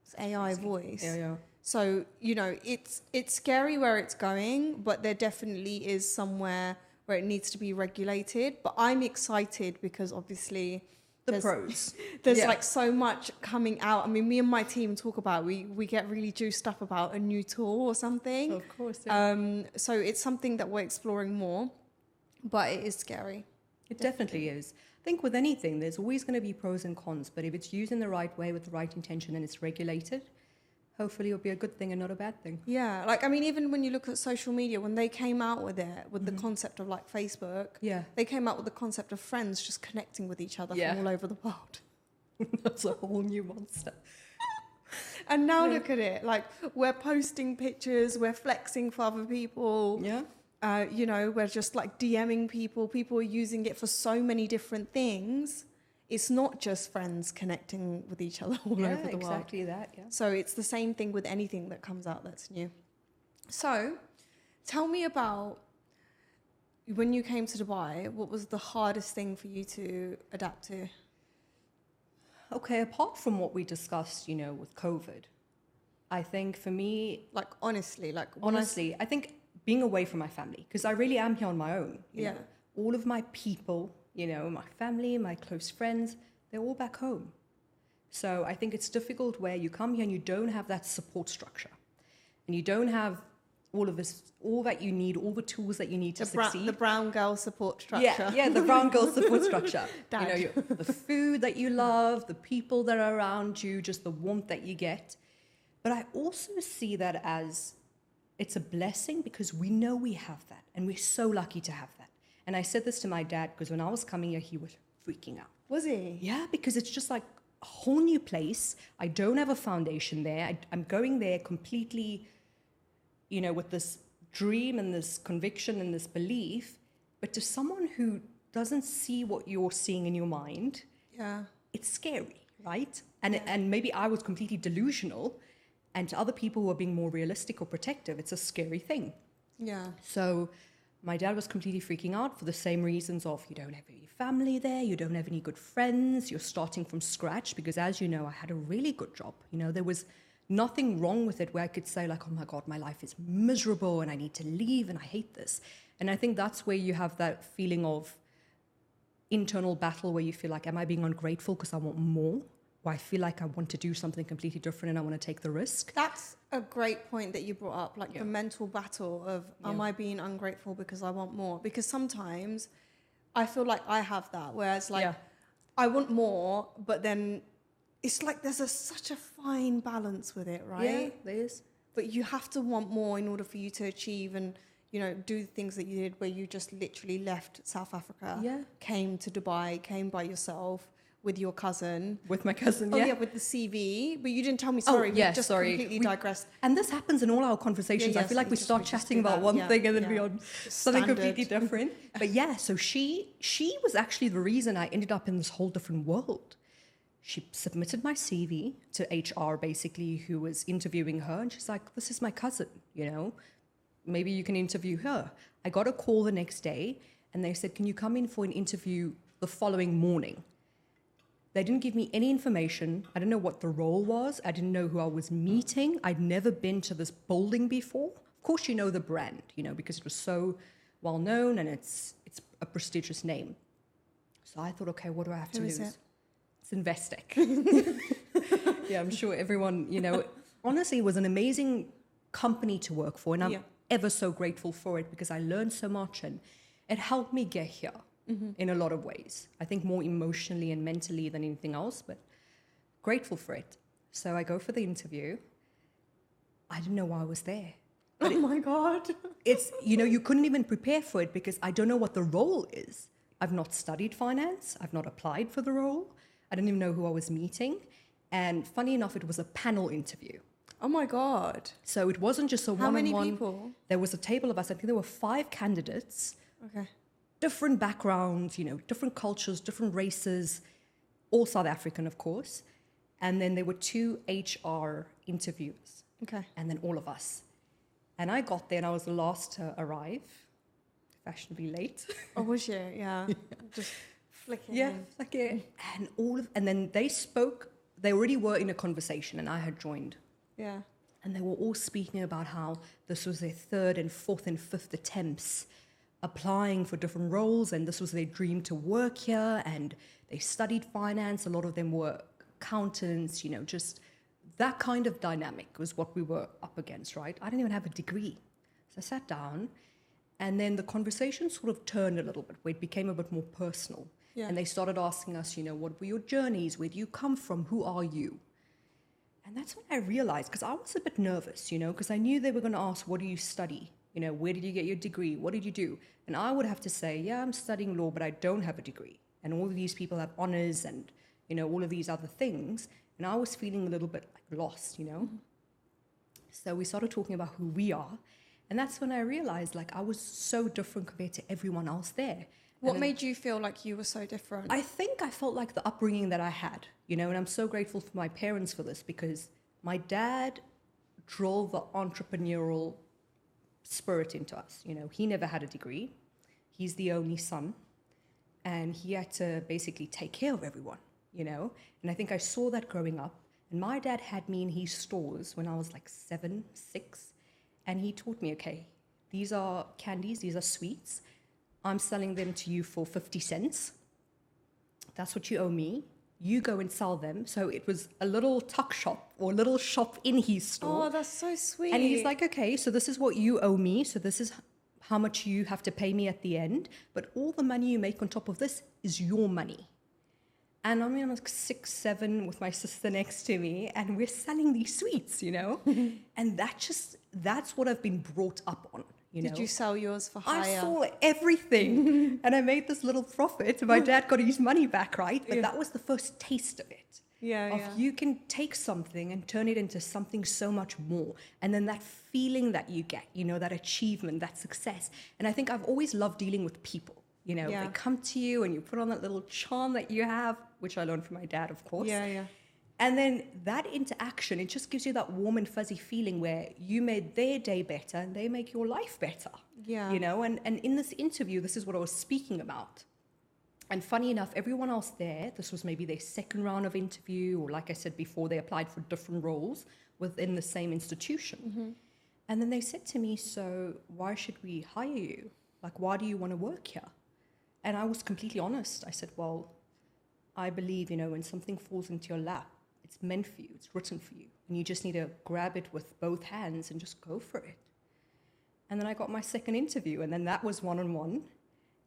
Speaker 1: It's AI voice.
Speaker 2: Yeah.
Speaker 1: So, you know, it's scary where it's going, but there definitely is somewhere where it needs to be regulated. But I'm excited because obviously there's like so much coming out. I mean, me and my team talk about, we get really juiced up about a new tool or something.
Speaker 2: Of course. Yeah.
Speaker 1: So it's something that we're exploring more, but it is scary.
Speaker 2: It definitely is. I think with anything, there's always going to be pros and cons, but if it's used in the right way with the right intention and it's regulated, hopefully it'll be a good thing and not a bad thing.
Speaker 1: Yeah, like, I mean, even when you look at social media, when they came out with it, with the concept of like Facebook, they came out with the concept of friends just connecting with each other from all over the world.
Speaker 2: That's a whole new monster.
Speaker 1: And now look at it, like, we're posting pictures, we're flexing for other people.
Speaker 2: Yeah.
Speaker 1: You know, we're just like DMing people. People are using it for so many different things. It's not just friends connecting with each other all over the world.
Speaker 2: Exactly that, yeah.
Speaker 1: So it's the same thing with anything that comes out that's new. So tell me about when you came to Dubai, what was the hardest thing for you to adapt to?
Speaker 2: Okay, apart from what we discussed, you know, with COVID, I think for me...
Speaker 1: Like, honestly,
Speaker 2: I think being away from my family, because I really am here on my own. You know, all of my people, you know, my family, my close friends, they're all back home. So I think it's difficult where you come here and you don't have that support structure. And you don't have all that you need, all the tools that you need to succeed.
Speaker 1: The brown girl support structure.
Speaker 2: Yeah, the brown girl support structure.
Speaker 1: Dad.
Speaker 2: You know, the food that you love, the people that are around you, just the warmth that you get. But I also see that as it's a blessing because we know we have that. And we're so lucky to have that. And I said this to my dad because when I was coming here, he was freaking out.
Speaker 1: Was he?
Speaker 2: Yeah, because it's just like a whole new place. I don't have a foundation there. I'm going there completely, you know, with this dream and this conviction and this belief. But to someone who doesn't see what you're seeing in your mind, it's scary, right? And maybe I was completely delusional. And to other people who are being more realistic or protective, it's a scary thing.
Speaker 1: Yeah.
Speaker 2: So my dad was completely freaking out for the same reasons of you don't have any family there, you don't have any good friends, you're starting from scratch. Because as you know, I had a really good job. You know, there was nothing wrong with it where I could say like, oh my God, my life is miserable and I need to leave and I hate this. And I think that's where you have that feeling of internal battle where you feel like, am I being ungrateful because I want more? Or I feel like I want to do something completely different and I want to take the risk.
Speaker 1: That's a great point that you brought up, like the mental battle of, am I being ungrateful because I want more? Because sometimes I feel like I have that, whereas like I want more, but then it's like there's such a fine balance with it, right?
Speaker 2: Yeah, there is.
Speaker 1: But you have to want more in order for you to achieve and, you know, do things that you did where you just literally left South Africa, came to Dubai, came by yourself, with your cousin.
Speaker 2: With my cousin,
Speaker 1: with the CV. But you didn't tell me, sorry. Completely digressed.
Speaker 2: And this happens in all our conversations. I feel like we start chatting about one thing and then we're on something completely different. But yeah, so she was actually the reason I ended up in this whole different world. She submitted my CV to HR, basically, who was interviewing her. And she's like, this is my cousin, you know. Maybe you can interview her. I got a call the next day and they said, can you come in for an interview the following morning? They didn't give me any information. I didn't know what the role was. I didn't know who I was meeting. I'd never been to this building before. Of course, you know the brand, you know, because it was so well known and it's a prestigious name. So I thought, okay, what do I have to lose? It's Investec. Yeah, I'm sure everyone, you know, honestly, it was an amazing company to work for. And I'm ever so grateful for it because I learned so much and it helped me get here. In a lot of ways. I think more emotionally and mentally than anything else, but grateful for it. So I go for the interview. I didn't know why I was there.
Speaker 1: But my God.
Speaker 2: It's, you know, you couldn't even prepare for it because I don't know what the role is. I've not studied finance. I've not applied for the role. I didn't even know who I was meeting. And funny enough, it was a panel interview.
Speaker 1: Oh my God.
Speaker 2: So it wasn't just a
Speaker 1: How
Speaker 2: one-on-one.
Speaker 1: many people?
Speaker 2: There was a table of us. I think there were 5 candidates.
Speaker 1: Okay.
Speaker 2: Different backgrounds, different cultures, different races, all South African, of course. And then there were 2 HR interviewers.
Speaker 1: Okay.
Speaker 2: And then all of us. And I got there and I was the last to arrive, fashionably late.
Speaker 1: Oh, was you? Yeah. Just flicking
Speaker 2: Yeah,
Speaker 1: in.
Speaker 2: like it. And then they spoke. They already were in a conversation, and I had joined.
Speaker 1: Yeah.
Speaker 2: And they were all speaking about how this was their 3rd and 4th and 5th attempts applying for different roles, and this was their dream to work here. And they studied finance. A lot of them were accountants. Just that kind of dynamic was what we were up against, right? I didn't even have a degree, so I sat down. And then the conversation sort of turned a little bit, where it became a bit more personal.
Speaker 1: Yeah.
Speaker 2: And they started asking us, what were your journeys? Where do you come from? Who are you? And that's when I realized, because I was a bit nervous, because I knew they were going to ask, what do you study? Where did you get your degree? What did you do? And I would have to say, yeah, I'm studying law, but I don't have a degree. And all of these people have honors and, all of these other things. And I was feeling a little bit like lost,
Speaker 1: Mm-hmm.
Speaker 2: So we started talking about who we are. And that's when I realized, like, I was so different compared to everyone else there.
Speaker 1: What made you feel like you were so different?
Speaker 2: I think I felt like the upbringing that I had, and I'm so grateful for my parents for this, because my dad drove the entrepreneurial spirit into us. He never had a degree. He's the only son, and he had to basically take care of everyone, And I think I saw that growing up. And my dad had me in his stores when I was like 7, 6, and he taught me, okay, these are candies, these are sweets. I'm selling them to you for 50 cents. That's what you owe me. You go and sell them. So it was a little tuck shop, or a little shop in his store.
Speaker 1: Oh, that's so sweet.
Speaker 2: And he's like, okay, so this is what you owe me. So this is how much you have to pay me at the end. But all the money you make on top of this is your money. And I'm like 6, 7 with my sister next to me, and we're selling these sweets, And that's what I've been brought up on.
Speaker 1: Did you sell yours for higher?
Speaker 2: I saw everything, and I made this little profit. My dad got his money back, right? But that was the first taste of it.
Speaker 1: Yeah.
Speaker 2: You can take something and turn it into something so much more. And then that feeling that you get, that achievement, that success. And I think I've always loved dealing with people. They come to you and you put on that little charm that you have, which I learned from my dad, of course.
Speaker 1: Yeah.
Speaker 2: And then that interaction, it just gives you that warm and fuzzy feeling where you made their day better and they make your life better.
Speaker 1: Yeah.
Speaker 2: And in this interview, this is what I was speaking about. And funny enough, everyone else there, this was maybe their 2nd round of interview, or like I said before, they applied for different roles within the same institution. Mm-hmm. And then they said to me, so why should we hire you? Like, why do you want to work here? And I was completely honest. I said, well, I believe, when something falls into your lap, it's meant for you, it's written for you. And you just need to grab it with both hands and just go for it. And then I got my 2nd interview, and then that was one-on-one.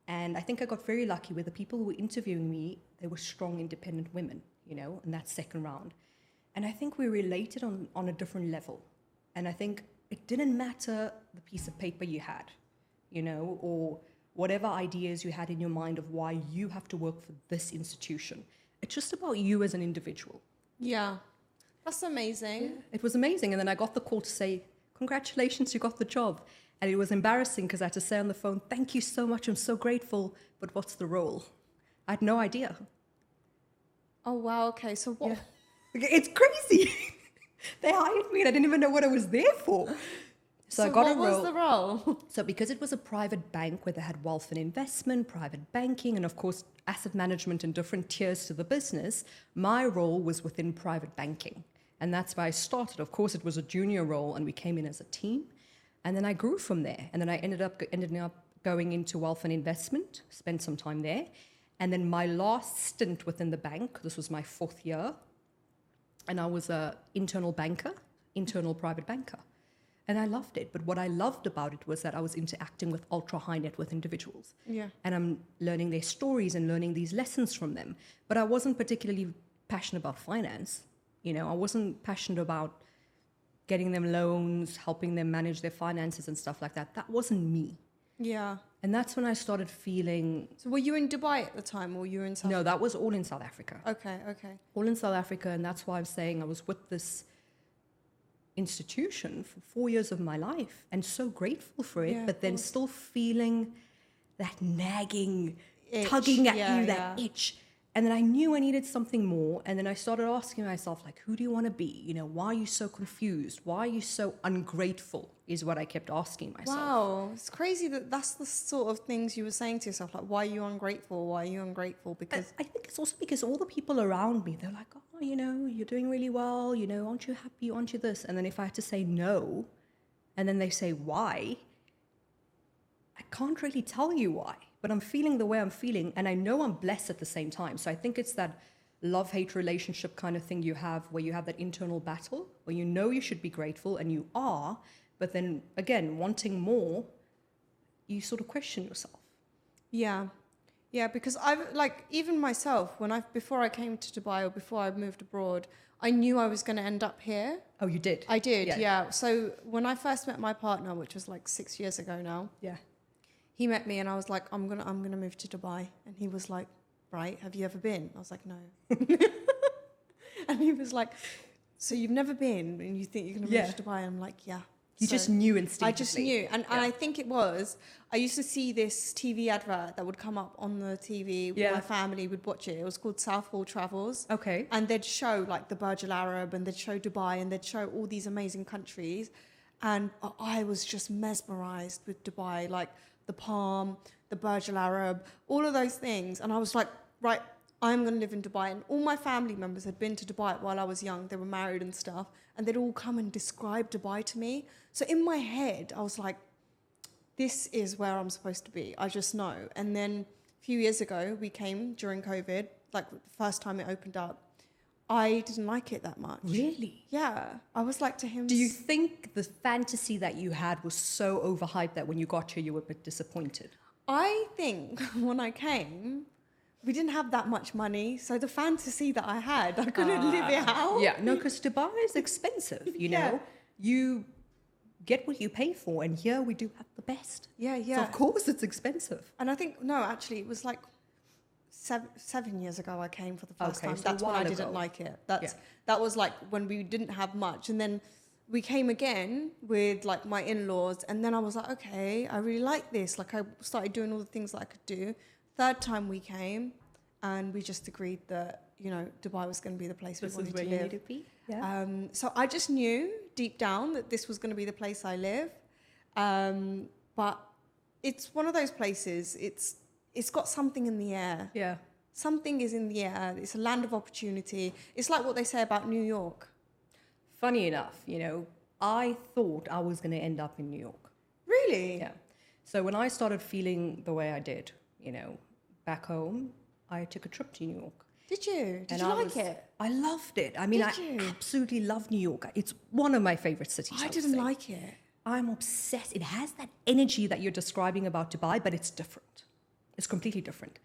Speaker 2: And I think I got very lucky with the people who were interviewing me. They were strong, independent women, in that 2nd round. And I think we related on a different level. And I think it didn't matter the piece of paper you had, or whatever ideas you had in your mind of why you have to work for this institution. It's just about you as an individual.
Speaker 1: Yeah. That's amazing.
Speaker 2: Yeah, it was amazing. And then I got the call to say, congratulations, you got the job. And it was embarrassing because I had to say on the phone, thank you so much, I'm so grateful, but what's the role? I had no idea.
Speaker 1: Oh, wow. Okay. So what?
Speaker 2: Yeah. It's crazy. They hired me and I didn't even know what I was there for. So I got a role.
Speaker 1: What was the role?
Speaker 2: So because it was a private bank where they had wealth and investment, private banking, and of course asset management and different tiers to the business, my role was within private banking. And that's where I started. Of course, it was a junior role and we came in as a team. And then I grew from there. And then I ended up going into wealth and investment, spent some time there. And then my last stint within the bank, this was my 4th year, and I was an internal private banker. And I loved it. But what I loved about it was that I was interacting with ultra high net worth individuals.
Speaker 1: Yeah.
Speaker 2: And I'm learning their stories and learning these lessons from them. But I wasn't particularly passionate about finance. I wasn't passionate about getting them loans, helping them manage their finances and stuff like that. That wasn't me.
Speaker 1: Yeah.
Speaker 2: And that's when I started feeling,
Speaker 1: So were you in Dubai at the time, or you were in South?
Speaker 2: no, that was all in South Africa.
Speaker 1: Okay.
Speaker 2: All in South Africa. And that's why I'm saying I was with this institution for 4 years of my life and so grateful for it,
Speaker 1: Yeah,
Speaker 2: but
Speaker 1: of
Speaker 2: then
Speaker 1: course.
Speaker 2: still feeling that nagging,
Speaker 1: Itch.
Speaker 2: tugging at
Speaker 1: Yeah,
Speaker 2: you, that itch. And then I knew I needed something more. And then I started asking myself, like, who do you want to be? You know, why are you so confused? Why are you so ungrateful is what I kept asking myself.
Speaker 1: Wow, it's crazy that that's the sort of things you were saying to yourself, like, why are you ungrateful? Why are you ungrateful? Because
Speaker 2: I think it's also because all the people around me, they're like, oh, you know, you're doing really well. You know, aren't you happy? Aren't you this? And then if I had to say no, and then they say why, I can't really tell you why. But I'm feeling the way I'm feeling, and I know I'm blessed at the same time. So I think it's that love-hate relationship kind of thing you have, where you have that internal battle, where you know you should be grateful, and you are, but then, again, wanting more, you sort of question yourself.
Speaker 1: yeah, because I've, like, even myself, before I came to Dubai or before I moved abroad, I knew I was going to end up here.
Speaker 2: Oh, you did?
Speaker 1: I did, yeah. So when I first met my partner, which was like 6 years ago now,
Speaker 2: Yeah.
Speaker 1: he met me and I was like, I'm gonna move to Dubai. And he was like, right, have you ever been? I was like, no. And he was like, so you've never been and you think you're gonna move to Dubai? And I'm like, yeah.
Speaker 2: You just knew instinctively.
Speaker 1: I just knew. And I think it was, I used to see this TV advert that would come up on the TV.
Speaker 2: Yeah.
Speaker 1: My family would watch it. It was called Southall Travels.
Speaker 2: Okay.
Speaker 1: And they'd show like the Burj Al Arab, and they'd show Dubai, and they'd show all these amazing countries. And I was just mesmerized with Dubai, like the Palm, the Burj Al Arab, all of those things. And I was like, right, I'm going to live in Dubai. And all my family members had been to Dubai while I was young. They were married and stuff. And they'd all come and describe Dubai to me. So in my head, I was like, this is where I'm supposed to be. I just know. And then a few years ago, we came during COVID, like the first time it opened up. I didn't like it that much.
Speaker 2: Really?
Speaker 1: Yeah. I was like to him...
Speaker 2: Do you think the fantasy that you had was so overhyped that when you got here, you were a bit disappointed?
Speaker 1: I think when I came, we didn't have that much money. So the fantasy that I had, I couldn't live it out.
Speaker 2: Yeah, no, because Dubai is expensive, you know. You get what you pay for, and here we do have the best.
Speaker 1: Yeah.
Speaker 2: So of course it's expensive.
Speaker 1: And I think, no, actually, it was like 7 years ago I came for the first time.
Speaker 2: So
Speaker 1: That's
Speaker 2: a
Speaker 1: when I
Speaker 2: while
Speaker 1: didn't
Speaker 2: ago.
Speaker 1: like it. That was like when we didn't have much. And then we came again with like my in-laws, and then I was like, okay, I really like this. Like I started doing all the things that I could do. Third time we came, and we just agreed that, you know, Dubai was going to be the place we wanted to live.
Speaker 2: to be. Yeah.
Speaker 1: So I just knew deep down that this was going to be the place I live. But it's one of those places, it's got something in the air.
Speaker 2: Yeah.
Speaker 1: Something is in the air. It's a land of opportunity. It's like what they say about New York.
Speaker 2: Funny enough, you know, I thought I was going to end up in New York.
Speaker 1: Really?
Speaker 2: Yeah. So when I started feeling the way I did, you know, back home, I took a trip to New York.
Speaker 1: Did you? Did
Speaker 2: And
Speaker 1: you
Speaker 2: I
Speaker 1: like it?
Speaker 2: I loved it. I mean,
Speaker 1: Did you?
Speaker 2: absolutely love New York. It's one of my favorite cities.
Speaker 1: I
Speaker 2: would
Speaker 1: didn't
Speaker 2: say.
Speaker 1: like it.
Speaker 2: I'm obsessed. It has that energy that you're describing about Dubai, but it's different. It's completely different.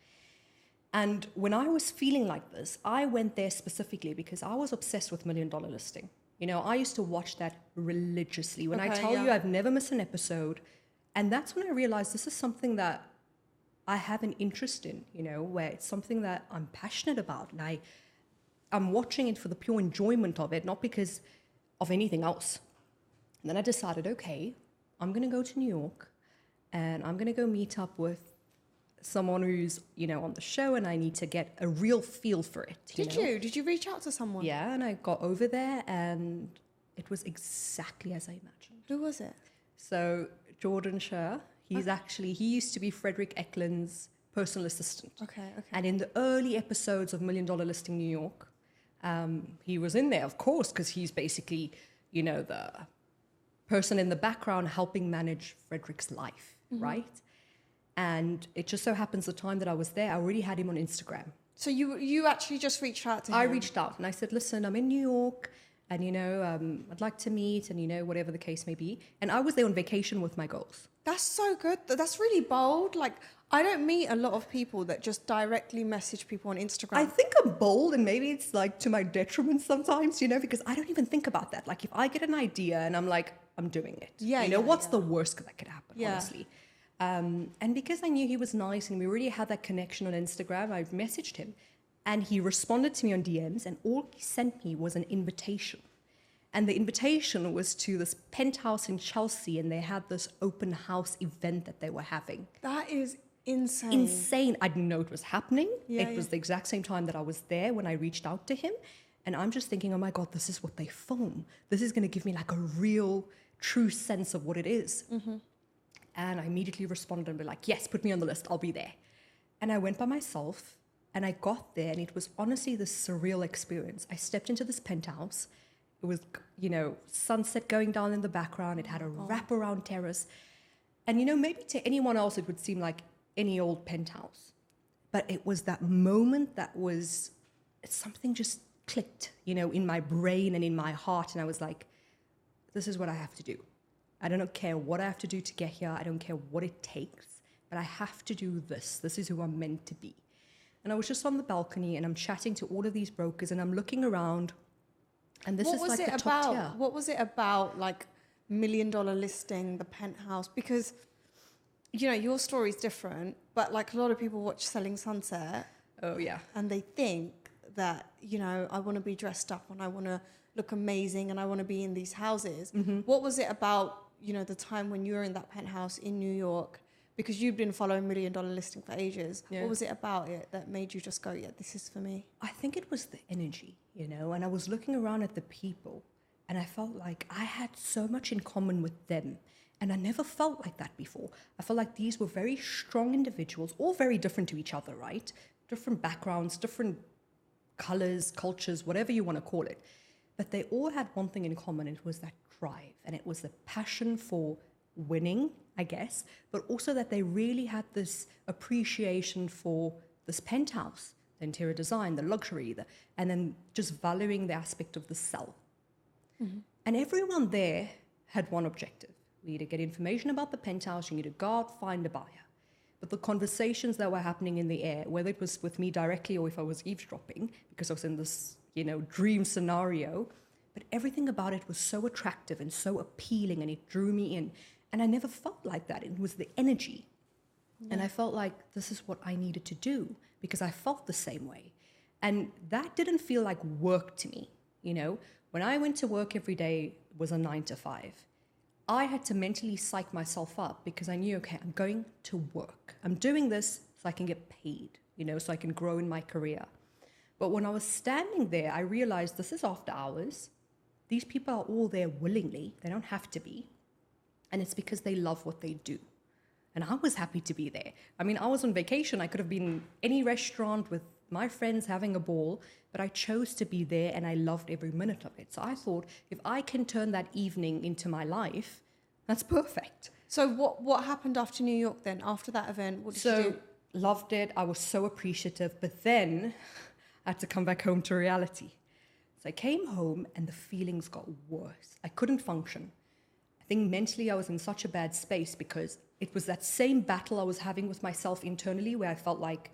Speaker 2: And when I was feeling like this, I went there specifically because I was obsessed with $1 Million Listing. You know, I used to watch that religiously. When I
Speaker 1: Okay,
Speaker 2: tell
Speaker 1: yeah.
Speaker 2: you I've never missed an episode, and that's when I realized this is something that I have an interest in, you know, where it's something that I'm passionate about. And I'm watching it for the pure enjoyment of it, not because of anything else. And then I decided, okay, I'm going to go to New York and I'm going to go meet up with someone who's, you know, on the show, and I need to get a real feel for it.
Speaker 1: Did you? Did you reach out to someone?
Speaker 2: Yeah, and I got over there and it was exactly as I imagined.
Speaker 1: Who was it?
Speaker 2: So Jordan Scher, he used to be Frederick Eklund's personal assistant.
Speaker 1: Okay.
Speaker 2: And in the early episodes of $1 Million Listing New York, he was in there, of course, because he's basically, you know, the person in the background helping manage Frederick's life, right? And it just so happens the time that I was there, I already had him on Instagram.
Speaker 1: So you actually just reached out to him?
Speaker 2: I reached out and I said, listen, I'm in New York and, you know, I'd like to meet and, you know, whatever the case may be. And I was there on vacation with my girls.
Speaker 1: That's so good. That's really bold. Like, I don't meet a lot of people that just directly message people on Instagram.
Speaker 2: I think I'm bold, and maybe it's like to my detriment sometimes, you know, because I don't even think about that. Like if I get an idea and I'm like, I'm doing it.
Speaker 1: Yeah,
Speaker 2: You know,
Speaker 1: yeah,
Speaker 2: what's
Speaker 1: yeah.
Speaker 2: the worst that could happen,
Speaker 1: Yeah.
Speaker 2: honestly? And because I knew he was nice and we already had that connection on Instagram, I messaged him and he responded to me on DMs and all he sent me was an invitation. And the invitation was to this penthouse in Chelsea and they had this open house event that they were having.
Speaker 1: That is insane.
Speaker 2: Insane. I didn't know it was happening.
Speaker 1: Yeah,
Speaker 2: it was the exact same time that I was there when I reached out to him. And I'm just thinking, oh my God, this is what they film. This is going to give me like a real, true sense of what it is. Mm-hmm. And I immediately responded and be like, yes, put me on the list. I'll be there. And I went by myself and I got there and it was honestly this surreal experience. I stepped into this penthouse. It was, sunset going down in the background. It had a wraparound terrace. And, maybe to anyone else, it would seem like any old penthouse. But it was that moment that was, something just clicked, in my brain and in my heart. And I was like, this is what I have to do. I don't care what I have to do to get here. I don't care what it takes, but I have to do this. This is who I'm meant to be. And I was just on the balcony and I'm chatting to all of these brokers and I'm looking around and this is like the top tier.
Speaker 1: What was it about, like $1 million listing, the penthouse? Because, your story is different, but like a lot of people watch Selling Sunset.
Speaker 2: Oh, yeah.
Speaker 1: And they think that, I want to be dressed up and I want to look amazing and I want to be in these houses. Mm-hmm. What was it about, the time when you were in that penthouse in New York? Because you've been following $1 Million Listing for ages. Yeah. What was it about it that made you just go, yeah, this is for me?
Speaker 2: I think it was the energy, and I was looking around at the people and I felt like I had so much in common with them. And I never felt like that before. I felt like these were very strong individuals, all very different to each other, right? Different backgrounds, different colors, cultures, whatever you want to call it. But they all had one thing in common. It was that drive and it was the passion for winning, I guess, but also that they really had this appreciation for this penthouse, the interior design, the luxury, and then just valuing the aspect of the sell. Mm-hmm. And everyone there had one objective. We need to get information about the penthouse. You need to go out, find a buyer. But the conversations that were happening in the air, whether it was with me directly or if I was eavesdropping, because I was in this, dream scenario, but everything about it was so attractive and so appealing and it drew me in. And I never felt like that. It was the energy. Yeah. And I felt like this is what I needed to do because I felt the same way. And that didn't feel like work to me. When I went to work every day, it was a 9 to 5. I had to mentally psych myself up because I knew, okay, I'm going to work. I'm doing this so I can get paid, so I can grow in my career. But when I was standing there, I realized this is after hours. These people are all there willingly. They don't have to be. And it's because they love what they do. And I was happy to be there. I mean, I was on vacation. I could have been in any restaurant with my friends having a ball, but I chose to be there and I loved every minute of it. So I thought, if I can turn that evening into my life, that's perfect.
Speaker 1: So what happened after New York then? After that event, what did you do?
Speaker 2: Loved it. I was so appreciative. But then I had to come back home to reality. So I came home and the feelings got worse. I couldn't function. I think mentally I was in such a bad space because it was that same battle I was having with myself internally where I felt like,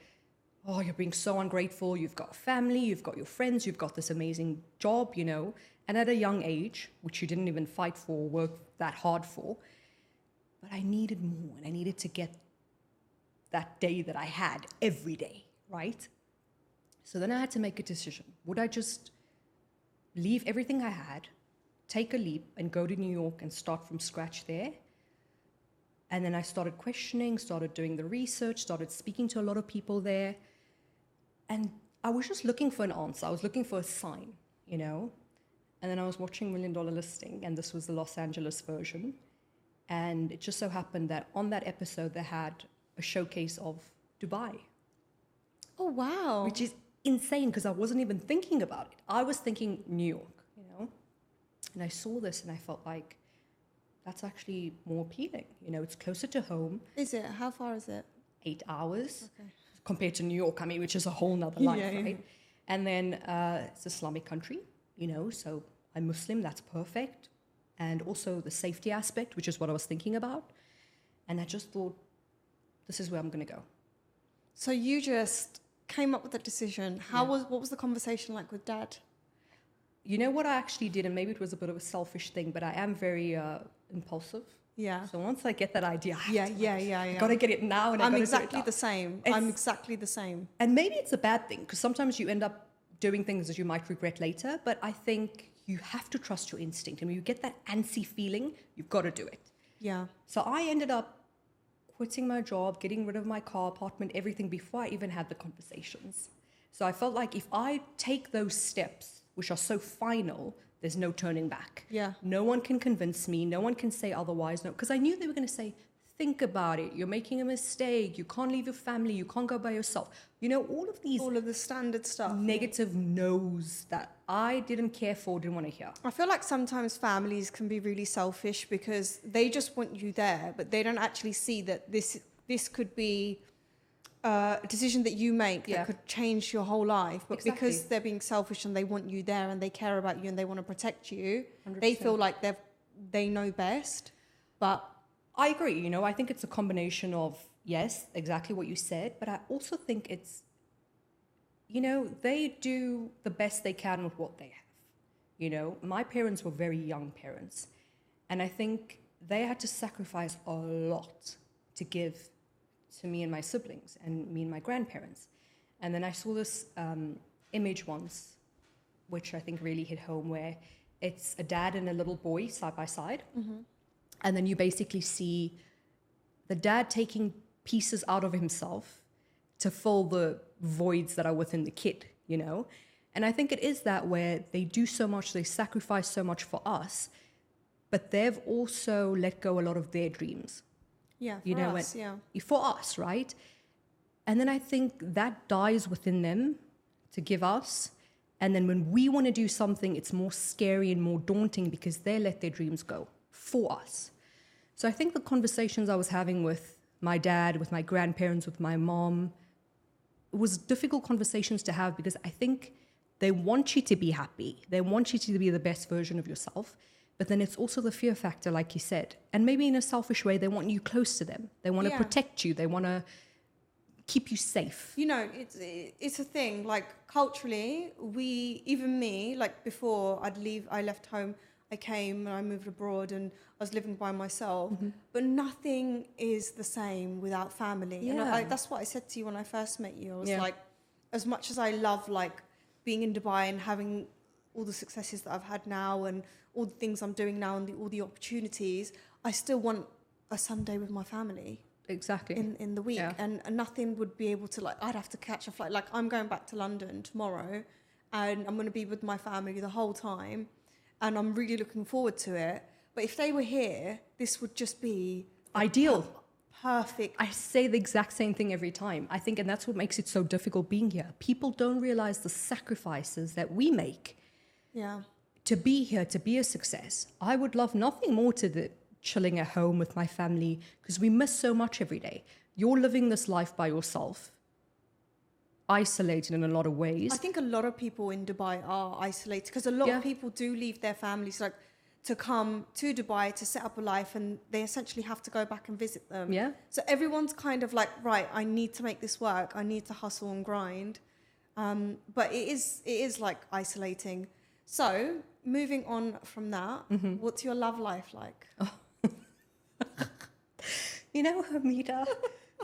Speaker 2: oh, you're being so ungrateful. You've got a family, you've got your friends, you've got this amazing job, And at a young age, which you didn't even fight for or work that hard for, but I needed more and I needed to get that day that I had every day, right? So then I had to make a decision. Would I just leave everything I had, take a leap and go to New York and start from scratch there? And then I started questioning, started doing the research, started speaking to a lot of people there. And I was just looking for an answer. I was looking for a sign, And then I was watching $1 Million Listing, and this was the Los Angeles version. And it just so happened that on that episode, they had a showcase of Dubai.
Speaker 1: Oh, wow.
Speaker 2: Which is insane because I wasn't even thinking about it. I was thinking New York, And I saw this and I felt like that's actually more appealing. It's closer to home.
Speaker 1: Is it? How far is it?
Speaker 2: 8 hours compared to New York, which is a whole nother life, right? Yeah. And then it's Islamic country, so I'm Muslim, that's perfect. And also the safety aspect, which is what I was thinking about. And I just thought, this is where I'm going to go.
Speaker 1: So you just came up with a decision. What was the conversation like with Dad?
Speaker 2: You know what I actually did, and maybe it was a bit of a selfish thing, but I am very impulsive.
Speaker 1: Yeah.
Speaker 2: So once I get that idea, I got to get it now, and
Speaker 1: I'm
Speaker 2: I
Speaker 1: exactly the same. I'm exactly the same.
Speaker 2: And maybe it's a bad thing, because sometimes you end up doing things that you might regret later. But I think you have to trust your instinct, and when you get that antsy feeling, you've got to do it.
Speaker 1: Yeah.
Speaker 2: So I ended up quitting my job, getting rid of my car, apartment, everything before I even had the conversations. So I felt like if I take those steps, which are so final, there's no turning back.
Speaker 1: Yeah.
Speaker 2: No one can convince me. No one can say otherwise. No, because I knew they were going to say, think about it. You're making a mistake. You can't leave your family. You can't go by yourself. You know, all of
Speaker 1: the standard stuff.
Speaker 2: Negative no's that I didn't care for, didn't want to hear.
Speaker 1: I feel like sometimes families can be really selfish because they just want you there, but they don't actually see that this could be a decision that you make that could change your whole life. But because they're being selfish and they want you there and they care about you and they want to protect you,
Speaker 2: 100%.
Speaker 1: They feel like they know best. But
Speaker 2: I agree. You know, I think it's a combination of, yes, exactly what you said, but I also think it's, you know, they do the best they can with what they have. You know, my parents were very young parents, and I think they had to sacrifice a lot to give to me and my siblings and me and my grandparents. And then I saw this image once, which I think really hit home, where it's a dad and a little boy side by side. Mm-hmm. And then you basically see the dad taking pieces out of himself to fill the voids that are within the kid, you know? And I think it is that where they do so much, they sacrifice so much for us, but they've also let go a lot of their dreams.
Speaker 1: Yeah,
Speaker 2: for us, right? And then I think that dies within them to give us. And then when we want to do something, it's more scary and more daunting because they let their dreams go for us. So I think the conversations I was having with my dad, with my grandparents, with my mom, it was difficult conversations to have because I think they want you to be happy. They want you to be the best version of yourself. But then it's also the fear factor, like you said. And maybe in a selfish way, they want you close to them. They want to protect you. They want to keep you safe.
Speaker 1: You know, it's a thing. Like, culturally, even me, like before I left home, I came and I moved abroad and I was living by myself. Mm-hmm. But nothing is the same without family.
Speaker 2: Yeah.
Speaker 1: And that's what I said to you when I first met you. I was like, as much as I love, like, being in Dubai and having all the successes that I've had now and all the things I'm doing now and all the opportunities, I still want a Sunday with my family.
Speaker 2: Exactly.
Speaker 1: In the week. Yeah. And nothing would be able to, like, I'd have to catch a flight. Like, I'm going back to London tomorrow and I'm going to be with my family the whole time. And I'm really looking forward to it. But if they were here, this would just be
Speaker 2: ideal.
Speaker 1: Perfect.
Speaker 2: I say the exact same thing every time. I think, and that's what makes it so difficult being here. People don't realize the sacrifices that we make.
Speaker 1: Yeah.
Speaker 2: To be here, to be a success. I would love nothing more to the chilling at home with my family because we miss so much every day. You're living this life by yourself, isolated in a lot of ways.
Speaker 1: I think a lot of people in Dubai are isolated because a lot of people do leave their families, like, to come to Dubai to set up a life, and they essentially have to go back and visit them.
Speaker 2: Yeah.
Speaker 1: So everyone's kind of like, right, I need to make this work. I need to hustle and grind. But it is like isolating. So moving on from that, what's your love life like?
Speaker 2: Oh. You know, Hamida,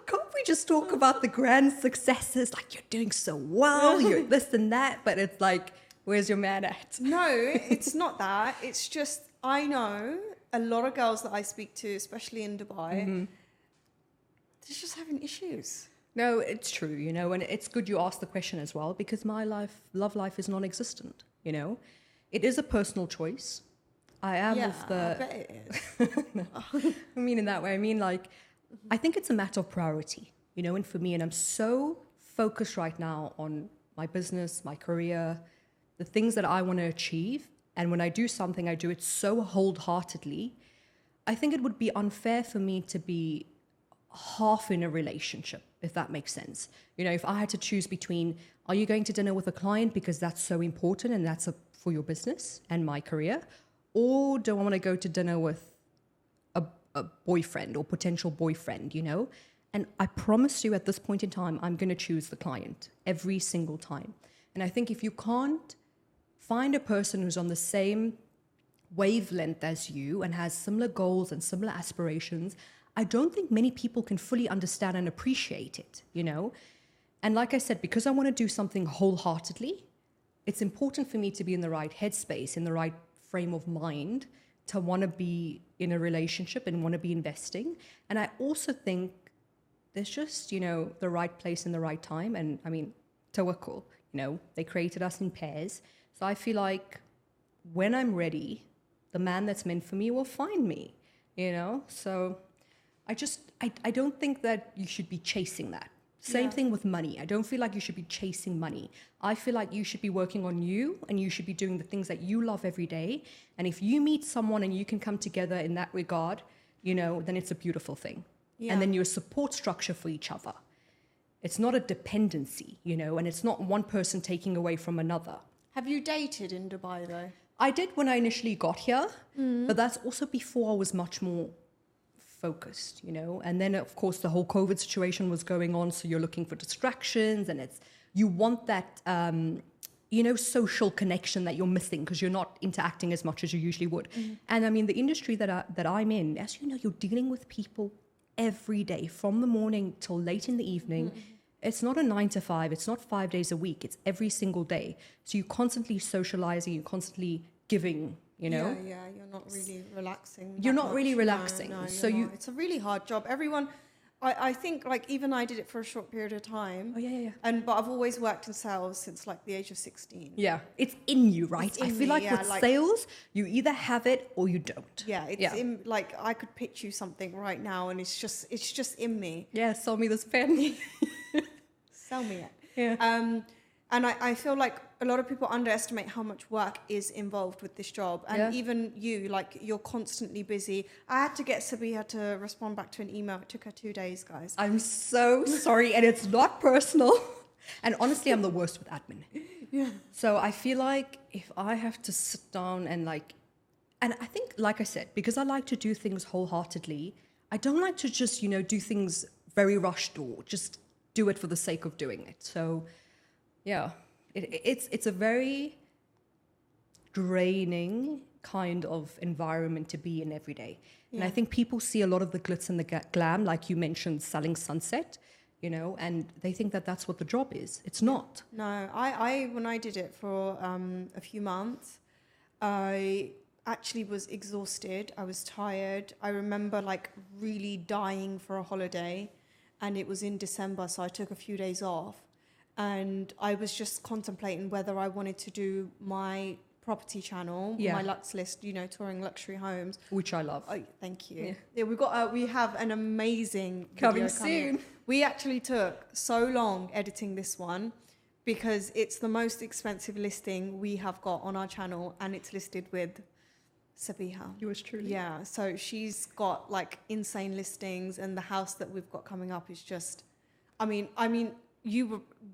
Speaker 2: can't we just talk about the grand successes? Like, you're doing so well, you're this and that, but it's like, where's your man at?
Speaker 1: No, it's not that. It's just, I know a lot of girls that I speak to, especially in Dubai, they're just having issues.
Speaker 2: No, it's true, you know, and it's good you asked the question as well, because my love life is non-existent, you know. It is a personal choice. I am of the...
Speaker 1: I bet it is.
Speaker 2: No, I mean in that way. I mean, like, I think it's a matter of priority, you know, and for me, and I'm so focused right now on my business, my career, the things that I want to achieve. And when I do something, I do it so wholeheartedly. I think it would be unfair for me to be half in a relationship, if that makes sense. You know, if I had to choose between, are you going to dinner with a client because that's so important and that's for your business and my career? Or do I want to go to dinner with a boyfriend or potential boyfriend, you know? And I promise you at this point in time, I'm going to choose the client every single time. And I think if you can't find a person who's on the same wavelength as you and has similar goals and similar aspirations, I don't think many people can fully understand and appreciate it, you know? And like I said, because I want to do something wholeheartedly, it's important for me to be in the right headspace, in the right frame of mind to want to be in a relationship and want to be investing. And I also think there's just, you know, the right place and the right time. And I mean, tawakkul, you know, they created us in pairs. So I feel like when I'm ready, the man that's meant for me will find me, you know? So I don't think that you should be chasing that. Same thing with money. I don't feel like you should be chasing money. I feel like you should be working on you and you should be doing the things that you love every day. And if you meet someone and you can come together in that regard, you know, then it's a beautiful thing. Yeah. And then you're a support structure for each other. It's not a dependency, you know, and it's not one person taking away from another.
Speaker 1: Have you dated in Dubai though?
Speaker 2: I did when I initially got here, but that's also before I was much more focused, you know. And then of course the whole COVID situation was going on, so you're looking for distractions, and you want that you know, social connection that you're missing because you're not interacting as much as you usually would. And I mean, the industry that I'm in, as you know, you're dealing with people every day from the morning till late in the evening. It's not a 9 to 5, it's not 5 days a week, it's every single day. So you're constantly socializing, you're constantly giving, you know.
Speaker 1: Yeah, you're not really relaxing.
Speaker 2: You're not really relaxing.
Speaker 1: No,
Speaker 2: so
Speaker 1: it's a really hard job. Everyone, I think, like, even I did it for a short period of time.
Speaker 2: Oh yeah.
Speaker 1: But I've always worked in sales since like the age of 16.
Speaker 2: Yeah, it's in you, right?
Speaker 1: I
Speaker 2: feel like with sales, you either have it or you don't.
Speaker 1: Yeah, it's in, like, I could pitch you something right now, and it's just in me.
Speaker 2: Yeah, sell me this pen.
Speaker 1: Sell me it.
Speaker 2: Yeah.
Speaker 1: And I feel like a lot of people underestimate how much work is involved with this job. And even you, like, you're constantly busy. I had to get Sabeeha to respond back to an email. It took her 2 days, guys.
Speaker 2: I'm so sorry, and it's not personal. And honestly, I'm the worst with admin.
Speaker 1: Yeah.
Speaker 2: So I feel like if I have to sit down and and I think, like I said, because I like to do things wholeheartedly, I don't like to just, you know, do things very rushed or just do it for the sake of doing it. So yeah, it's a very draining kind of environment to be in every day. And I think people see a lot of the glitz and the glam, like you mentioned, selling sunset, you know, and they think that that's what the job is. It's not.
Speaker 1: No, I when I did it for a few months, I actually was exhausted. I was tired. I remember, like, really dying for a holiday, and it was in December, so I took a few days off. And I was just contemplating whether I wanted to do my property channel, my Lux List, you know, touring luxury homes,
Speaker 2: which I love.
Speaker 1: Oh, thank you. Yeah, we have an amazing
Speaker 2: coming
Speaker 1: video
Speaker 2: soon.
Speaker 1: We actually took so long editing this one because it's the most expensive listing we have got on our channel, and it's listed with Sabeeha.
Speaker 2: Yours truly.
Speaker 1: Yeah, so she's got, like, insane listings, and the house that we've got coming up is just, I mean,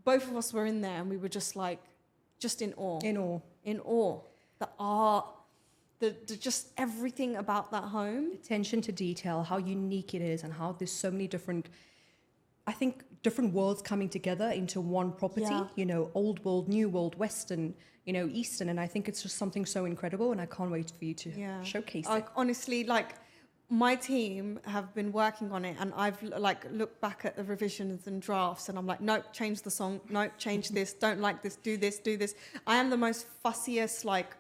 Speaker 1: both of us were in there, and we were just like, just in awe. In awe. The art, the just everything about that home.
Speaker 2: Attention to detail, how unique it is, and how there's so many different worlds coming together into one property. Yeah. You know, old world, new world, Western, you know, Eastern. And I think it's just something so incredible, and I can't wait for you to showcase it.
Speaker 1: Honestly, like, my team have been working on it, and I've, like, looked back at the revisions and drafts, and I'm like, nope, change the song, nope, change this, don't like this, do this, do this. I am the most fussiest, like,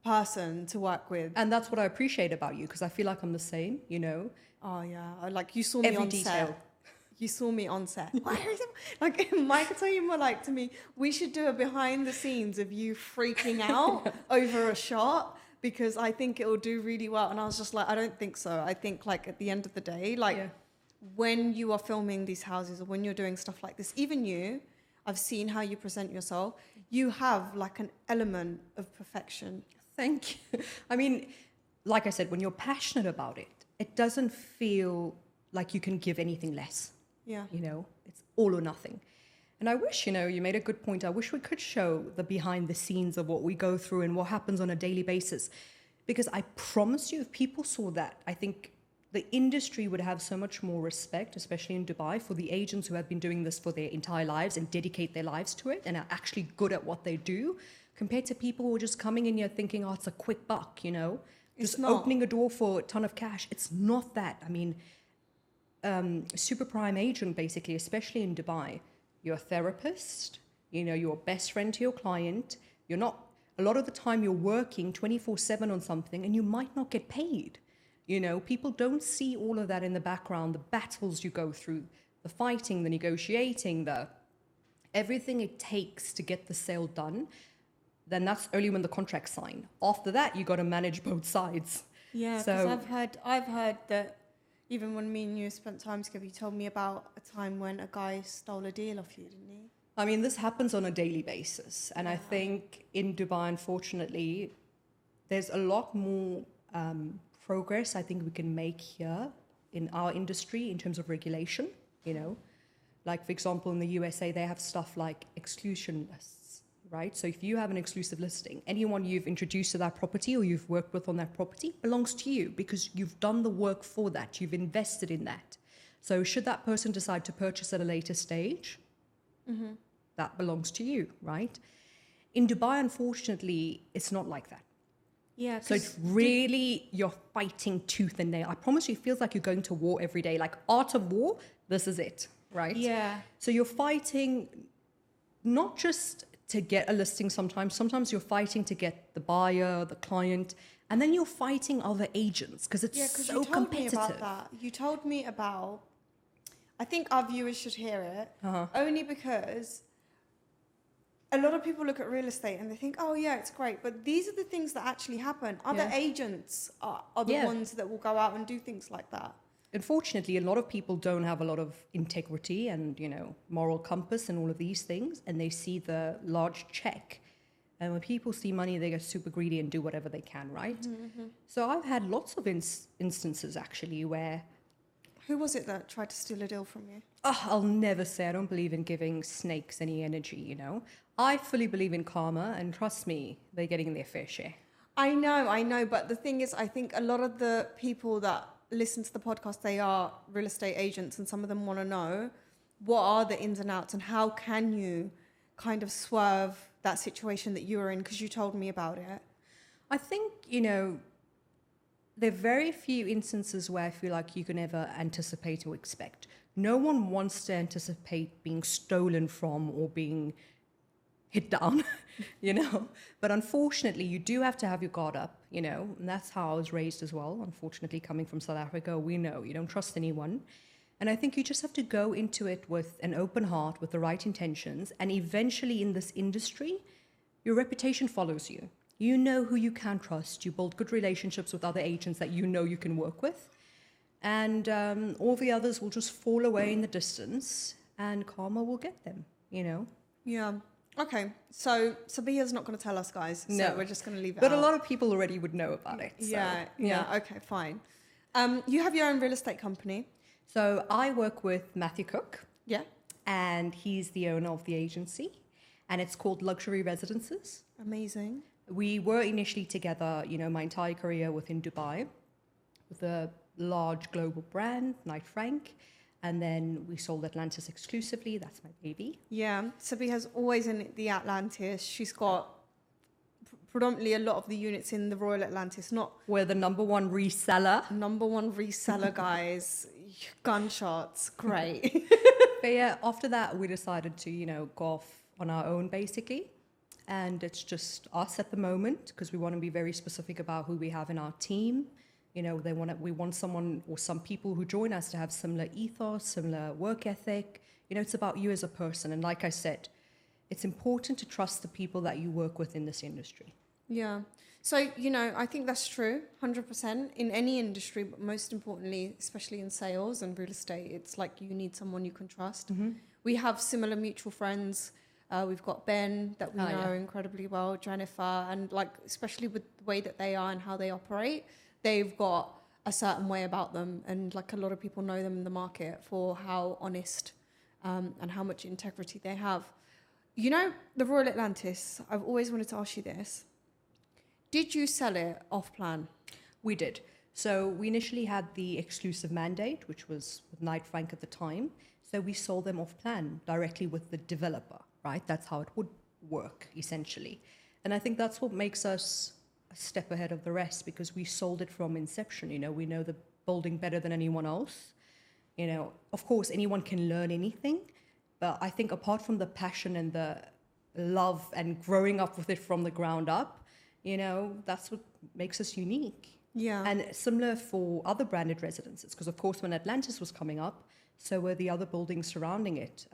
Speaker 1: person to work with.
Speaker 2: And that's what I appreciate about you, because I feel like I'm the same, you know.
Speaker 1: Oh yeah, like, you saw me on set. You saw me on set. Like, Mike told you more, like, to me, we should do a behind the scenes of you freaking out over a shot, because I think it will do really well. And I was just like, I don't think so. I think, like, at the end of the day, like, when you are filming these houses or when you're doing stuff like this, even you, I've seen how you present yourself. You have, like, an element of perfection.
Speaker 2: Thank you. I mean, like I said, when you're passionate about it, it doesn't feel like you can give anything less.
Speaker 1: Yeah.
Speaker 2: You know, it's all or nothing. And I wish, you know, you made a good point. I wish we could show the behind the scenes of what we go through and what happens on a daily basis. Because I promise you, if people saw that, I think the industry would have so much more respect, especially in Dubai, for the agents who have been doing this for their entire lives and dedicate their lives to it and are actually good at what they do. compared to people who are just coming in here thinking, oh, it's a quick buck, you know,
Speaker 1: It's
Speaker 2: just
Speaker 1: not.
Speaker 2: opening a door for a ton of cash. It's not that. I mean, super prime agent, basically, especially in Dubai, you're a therapist, you know, you're best friend to your client. You're not, a lot of the time you're working 24/7 on something and you might not get paid. You know, people don't see all of that in the background, the battles you go through, the fighting, the negotiating, everything it takes to get the sale done. Then that's only when the contract's signed. After that, you got to manage both sides.
Speaker 1: Yeah,
Speaker 2: So-
Speaker 1: because I've heard that even when me and you spent time together, you told me about a time when a guy stole a deal off you, didn't he?
Speaker 2: I mean, this happens on a daily basis. And I
Speaker 1: Yeah.
Speaker 2: think in Dubai, unfortunately, there's a lot more progress I think we can make here in our industry in terms of regulation, you know. Like, for example, in the USA, they have stuff like exclusion lists, right? So if you have an exclusive listing, anyone you've introduced to that property or you've worked with on that property belongs to you because you've done the work for that. You've invested in that. So should that person decide to purchase at a later stage, that belongs to you, right? In Dubai, unfortunately, it's not like that.
Speaker 1: Yeah.
Speaker 2: So it's really, you're fighting tooth and nail. I promise you, it feels like you're going to war every day. Like Art of War, this is it, right?
Speaker 1: Yeah.
Speaker 2: So you're fighting not just to get a listing sometimes you're fighting to get the buyer, the client, and then you're fighting other agents because it's so
Speaker 1: you told
Speaker 2: competitive.
Speaker 1: me about that. You told me about, I think our viewers should hear it, only because a lot of people look at real estate and they think, oh yeah, it's great. But these are the things that actually happen. Other agents are the ones that will go out and do things like that.
Speaker 2: Unfortunately, a lot of people don't have a lot of integrity and, you know, moral compass and all of these things, and they see the large check. And when people see money, they get super greedy and do whatever they can, right? So I've had lots of instances, actually, where...
Speaker 1: Who was it that tried to steal a deal from you?
Speaker 2: Oh, I'll never say I don't believe in giving snakes any energy, you know. I fully believe in karma, and trust me, they're getting their fair share.
Speaker 1: I know. But the thing is, I think a lot of the people that listen to the podcast, they are real estate agents, and some of them want to know what are the ins and outs and how can you kind of swerve that situation that you were in, because you told me about it.
Speaker 2: I think, you know, there are very few instances where I feel like you can ever anticipate or expect. No one wants to anticipate being stolen from or being hit down, you know. But unfortunately, you do have to have your guard up, you know, and that's how I was raised as well. Unfortunately, coming from South Africa, we know you don't trust anyone. And I think you just have to go into it with an open heart, with the right intentions, and eventually in this industry, your reputation follows you. You know who you can trust. You build good relationships with other agents that you know you can work with. And all the others will just fall away in the distance and karma will get them, you know?
Speaker 1: Yeah. Okay. So Sabeeha's not going to tell us, guys. So
Speaker 2: No.
Speaker 1: we're just going to leave it
Speaker 2: But
Speaker 1: out.
Speaker 2: a lot of people already would know about it. So,
Speaker 1: Yeah. Okay, fine. You have your own real estate company.
Speaker 2: So I work with Matthew Cook,
Speaker 1: Yeah.
Speaker 2: and he's the owner of the agency, and it's called Luxury Residences.
Speaker 1: Amazing.
Speaker 2: We were initially together, you know, my entire career within Dubai with a large global brand, Knight Frank, and then we sold Atlantis exclusively. That's my baby.
Speaker 1: Yeah. Sabeeha's always in the Atlantis. She's got predominantly a lot of the units in the Royal Atlantis, not
Speaker 2: We're the number one reseller.
Speaker 1: number one reseller, guys. Gunshots. Great.
Speaker 2: But yeah, after that, we decided to, you know, go off on our own, basically. And it's just us at the moment because we want to be very specific about who we have in our team. You know, we want someone or some people who join us to have similar ethos, similar work ethic. You know, it's about you as a person. And like I said, it's important to trust the people that you work with in this industry.
Speaker 1: Yeah. So, you know, I think that's true, 100% in any industry, but most importantly, especially in sales and real estate, it's like you need someone you can trust. We have similar mutual friends. We've got Ben that we know incredibly well, Jennifer, and like, especially with the way that they are and how they operate, they've got a certain way about them. And like a lot of people know them in the market for how honest and how much integrity they have. You know, the Royal Atlantis, I've always wanted to ask you this. Did you sell it off plan?
Speaker 2: We did. So we initially had the exclusive mandate, which was with Knight Frank at the time. So we sold them off plan directly with the developer, right? That's how it would work, essentially. And I think that's what makes us a step ahead of the rest, because we sold it from inception. You know, we know the building better than anyone else. You know, of course, anyone can learn anything, but I think apart from the passion and the love and growing up with it from the ground up, you know, that's what makes us unique.
Speaker 1: Yeah.
Speaker 2: And similar for other branded residences, because of course when Atlantis was coming up, so were the other buildings surrounding it.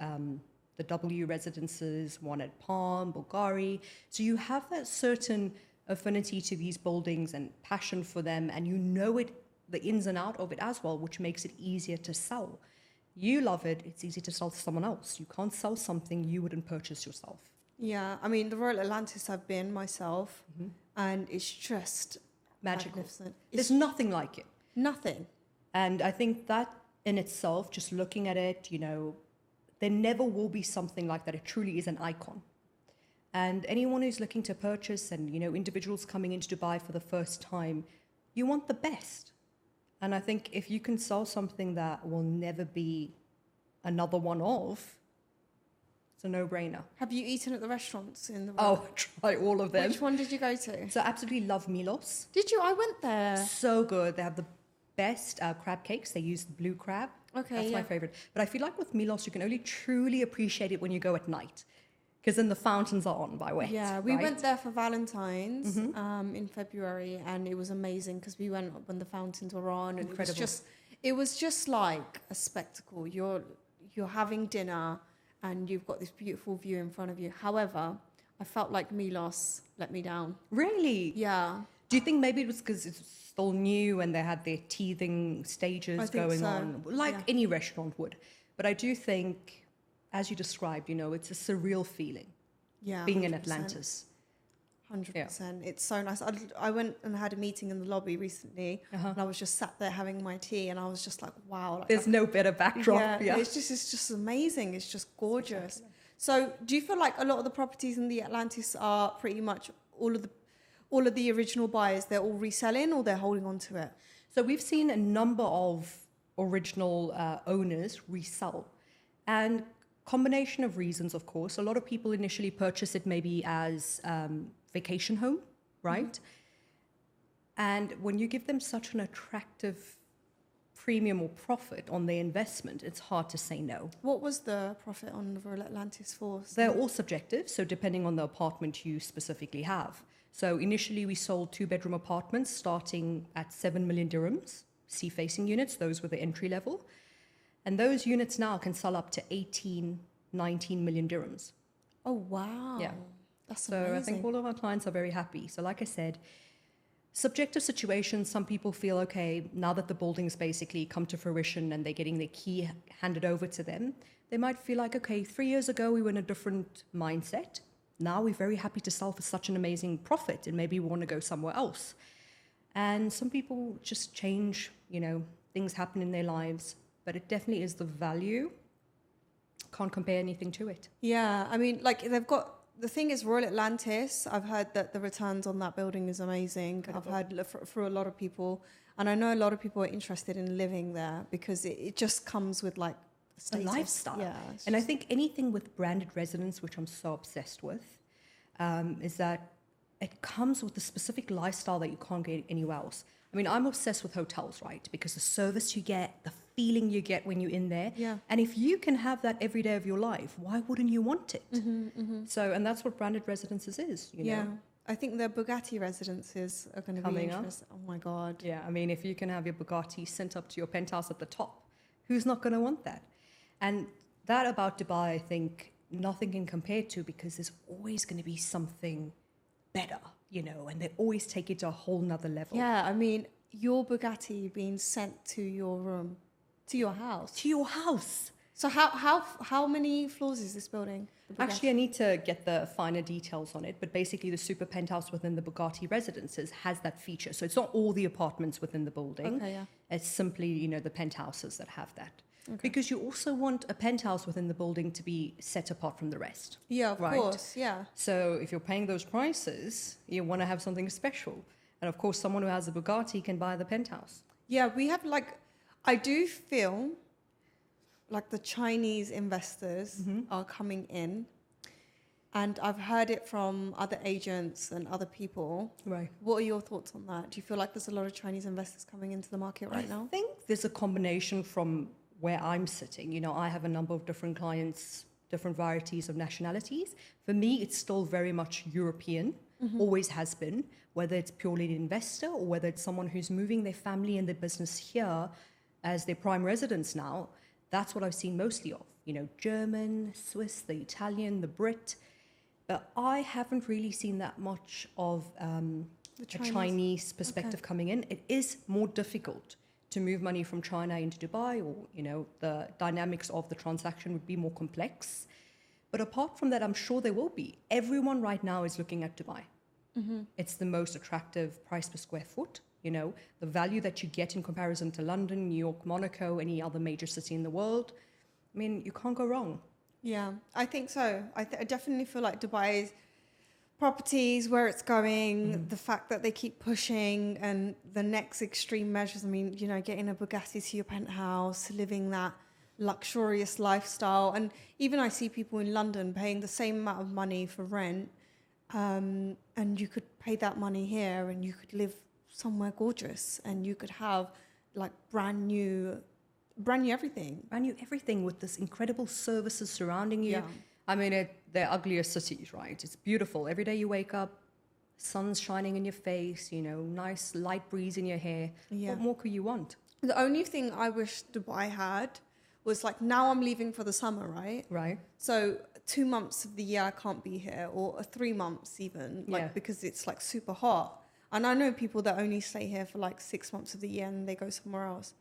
Speaker 2: The W residences, one at Palm, Bulgari. So you have that certain affinity to these buildings and passion for them, and you know it, the ins and out of it as well, which makes it easier to sell. You love it, it's easy to sell to someone else. You can't sell something you wouldn't purchase yourself.
Speaker 1: Yeah, I mean, the Royal Atlantis I've been myself, and it's just
Speaker 2: Magical.
Speaker 1: magnificent.
Speaker 2: There's nothing like it.
Speaker 1: Nothing.
Speaker 2: And I think that in itself, just looking at it, you know, there never will be something like that. It truly is an icon. And anyone who's looking to purchase, and, you know, individuals coming into Dubai for the first time, you want the best. And I think if you can sell something that will never be another one of, it's a no-brainer.
Speaker 1: Have you eaten at the restaurants in the Royal?
Speaker 2: Oh, try all of them.
Speaker 1: Which one did you go to?
Speaker 2: So I absolutely love Milos.
Speaker 1: Did you? I went there.
Speaker 2: So good. They have the best crab cakes. They use the blue crab.
Speaker 1: Okay,
Speaker 2: That's
Speaker 1: yeah.
Speaker 2: my favorite. But I feel like with Milos, you can only truly appreciate it when you go at night, because then the fountains are on by wet.
Speaker 1: Yeah, we
Speaker 2: right?
Speaker 1: went there for Valentine's in February, and it was amazing because we went when the fountains were on, and
Speaker 2: Incredible.
Speaker 1: it was just like a spectacle. You're having dinner, and you've got this beautiful view in front of you. However, I felt like Milos let me down.
Speaker 2: Really?
Speaker 1: Yeah.
Speaker 2: Do you think maybe it was because it's still new and they had their teething stages
Speaker 1: I think
Speaker 2: going
Speaker 1: so.
Speaker 2: on, like any restaurant would? But I do think, as you described, you know, it's a surreal feeling
Speaker 1: Yeah.
Speaker 2: being
Speaker 1: 100%.
Speaker 2: in Atlantis.
Speaker 1: 100%. It's so nice. I went and had a meeting in the lobby recently, and I was just sat there having my tea, and I was just like, wow. Like,
Speaker 2: There's no better backdrop. Yeah.
Speaker 1: It's just amazing. It's just gorgeous. So, do you feel like a lot of the properties in the Atlantis are pretty much all of the original buyers? They're all reselling, or they're holding on to it?
Speaker 2: So we've seen a number of original owners resell, and combination of reasons, of course. A lot of people initially purchase it maybe as vacation home, right? And when you give them such an attractive premium or profit on their investment, it's hard to say no.
Speaker 1: What was the profit on the Royal Atlantis for?
Speaker 2: They're all subjective, so depending on the apartment you specifically have. So initially we sold 2-bedroom apartments starting at 7 million dirhams, sea-facing units. Those were the entry level. And those units now can sell up to 18, 19 million dirhams.
Speaker 1: Oh, wow.
Speaker 2: Yeah.
Speaker 1: That's
Speaker 2: So
Speaker 1: amazing.
Speaker 2: I think all of our clients are very happy. So like I said, subjective situations, some people feel, okay, now that the building's basically come to fruition and they're getting their key handed over to them, they might feel like, okay, 3 years ago we were in a different mindset. Now we're very happy to sell for such an amazing profit, and maybe we want to go somewhere else. And some people just change, you know, things happen in their lives, but it definitely is the value. Can't compare anything to it.
Speaker 1: Yeah, I mean, like they've got, the thing is Royal Atlantis, I've heard that the returns on that building is amazing.
Speaker 2: Incredible.
Speaker 1: I've heard through a lot of people, and I know a lot of people are interested in living there because it just comes with like
Speaker 2: A
Speaker 1: status.
Speaker 2: lifestyle.
Speaker 1: Yeah.
Speaker 2: And I think anything with branded residence, which I'm so obsessed with, is that it comes with a specific lifestyle that you can't get anywhere else. I mean, I'm obsessed with hotels, right? Because the service you get, the feeling you get when you're in there.
Speaker 1: Yeah.
Speaker 2: And if you can have that every day of your life, why wouldn't you want it? So, and that's what branded residences is, you know?
Speaker 1: Yeah. I think the Bugatti residences are going to be
Speaker 2: Coming up.
Speaker 1: interesting. Oh my God.
Speaker 2: Yeah, I mean, if you can have your Bugatti sent up to your penthouse at the top, who's not going to want that? And that about Dubai, I think nothing can compare to, because there's always going to be something better, you know, and they always take it to a whole nother level.
Speaker 1: Yeah, I mean, your Bugatti being sent to your room, to your house.
Speaker 2: To your house.
Speaker 1: So how many floors is this building? the Bugatti?
Speaker 2: Actually, I need to get the finer details on it, but basically the super penthouse within the Bugatti residences has that feature. So it's not all the apartments within the building.
Speaker 1: Okay, yeah.
Speaker 2: It's simply, you know, the penthouses that have that.
Speaker 1: Okay.
Speaker 2: Because you also want a penthouse within the building to be set apart from the rest.
Speaker 1: Yeah, of
Speaker 2: Right.
Speaker 1: course, yeah.
Speaker 2: So if you're paying those prices, you want to have something special. And of course, someone who has a Bugatti can buy the penthouse.
Speaker 1: Yeah, we have like, I do feel like the Chinese investors are coming in, And I've heard it from other agents and other people.
Speaker 2: Right.
Speaker 1: What are your thoughts on that? Do you feel like there's a lot of Chinese investors coming into the market right now?
Speaker 2: I think there's a combination from where I'm sitting. You know, I have a number of different clients, different varieties of nationalities. For me, it's still very much European, always has been, whether it's purely an investor or whether it's someone who's moving their family and their business here as their prime residence now. That's what I've seen mostly of. You know, German, Swiss, the Italian, the Brit. But I haven't really seen that much of a Chinese perspective coming in. It is more difficult to move money from China into Dubai, or, you know, the dynamics of the transaction would be more complex. But apart from that, I'm sure there will be. Everyone right now is looking at Dubai. It's the most attractive price per square foot. You know, the value that you get in comparison to London, New York, Monaco, any other major city in the world. I mean, you can't go wrong.
Speaker 1: Yeah, I think so. I definitely feel like Dubai's properties, where it's going, the fact that they keep pushing and the next extreme measures. I mean, you know, getting a Bugatti to your penthouse, living that luxurious lifestyle. And even I see people in London paying the same amount of money for rent, and you could pay that money here and you could live somewhere gorgeous and you could have like brand new everything.
Speaker 2: Brand new everything with this incredible services surrounding you.
Speaker 1: Yeah.
Speaker 2: I mean, they're uglier cities, right? It's beautiful. Every day you wake up, sun's shining in your face, you know, nice light breeze in your hair.
Speaker 1: Yeah.
Speaker 2: What more could you want?
Speaker 1: The only thing I wish Dubai had was like, now I'm leaving for the summer, right?
Speaker 2: Right.
Speaker 1: So 2 months of the year I can't be here, or 3 months even, like because it's like super hot. And I know people that only stay here for like 6 months of the year and they go somewhere else.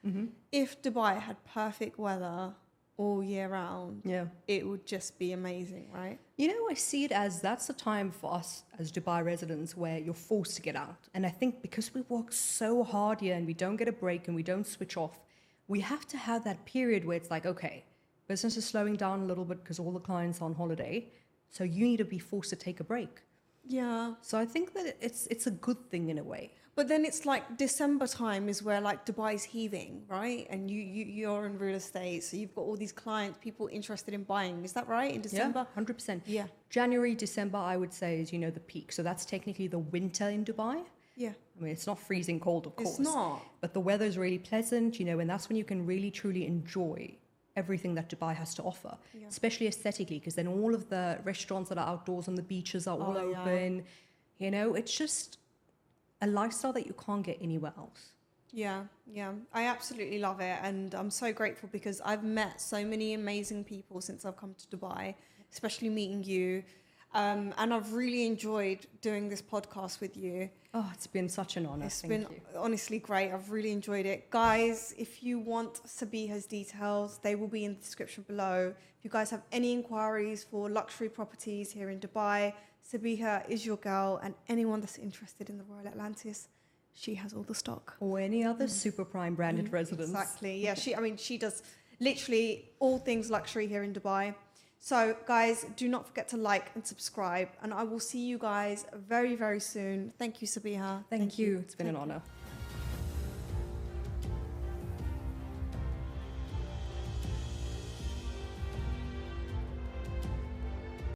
Speaker 1: If Dubai had perfect weather all year round, it would just be amazing, right?
Speaker 2: You know, I see it as that's the time for us as Dubai residents where you're forced to get out. And I think because we work so hard here and we don't get a break and we don't switch off, we have to have that period where it's like, okay, business is slowing down a little bit because all the clients are on holiday. So you need to be forced to take a break.
Speaker 1: Yeah.
Speaker 2: So I think that it's a good thing in a way.
Speaker 1: But then it's like December time is where like Dubai's heaving, right? And you're in real estate, so you've got all these clients, people interested in buying. Is that right? In December?
Speaker 2: Yeah, 100%.
Speaker 1: Yeah.
Speaker 2: January, December, I would say is, you know, the peak. So that's technically the winter in Dubai.
Speaker 1: Yeah.
Speaker 2: I mean, it's not freezing cold, of course.
Speaker 1: It's not.
Speaker 2: But the weather is really pleasant, you know, and that's when you can really, truly enjoy everything that Dubai has to offer, especially aesthetically, because then all of the restaurants that are outdoors on the beaches are all open. You know, it's just a lifestyle that you can't get anywhere else. Yeah.
Speaker 1: I absolutely love it. And I'm so grateful because I've met so many amazing people since I've come to Dubai, especially meeting you. And I've really enjoyed doing this podcast with you.
Speaker 2: Oh, it's been such an honor.
Speaker 1: It's been honestly great. I've really enjoyed it. Guys, if you want Sabeeha's details, they will be in the description below. If you guys have any inquiries for luxury properties here in Dubai, Sabeeha is your girl. And anyone that's interested in the Royal Atlantis, she has all the stock.
Speaker 2: Or any other super prime branded residence.
Speaker 1: Exactly. Yeah, she does literally all things luxury here in Dubai. So, guys, do not forget to like and subscribe. And I will see you guys very, very soon. Thank you, Sabeeha.
Speaker 2: Thank you. It's been an honor.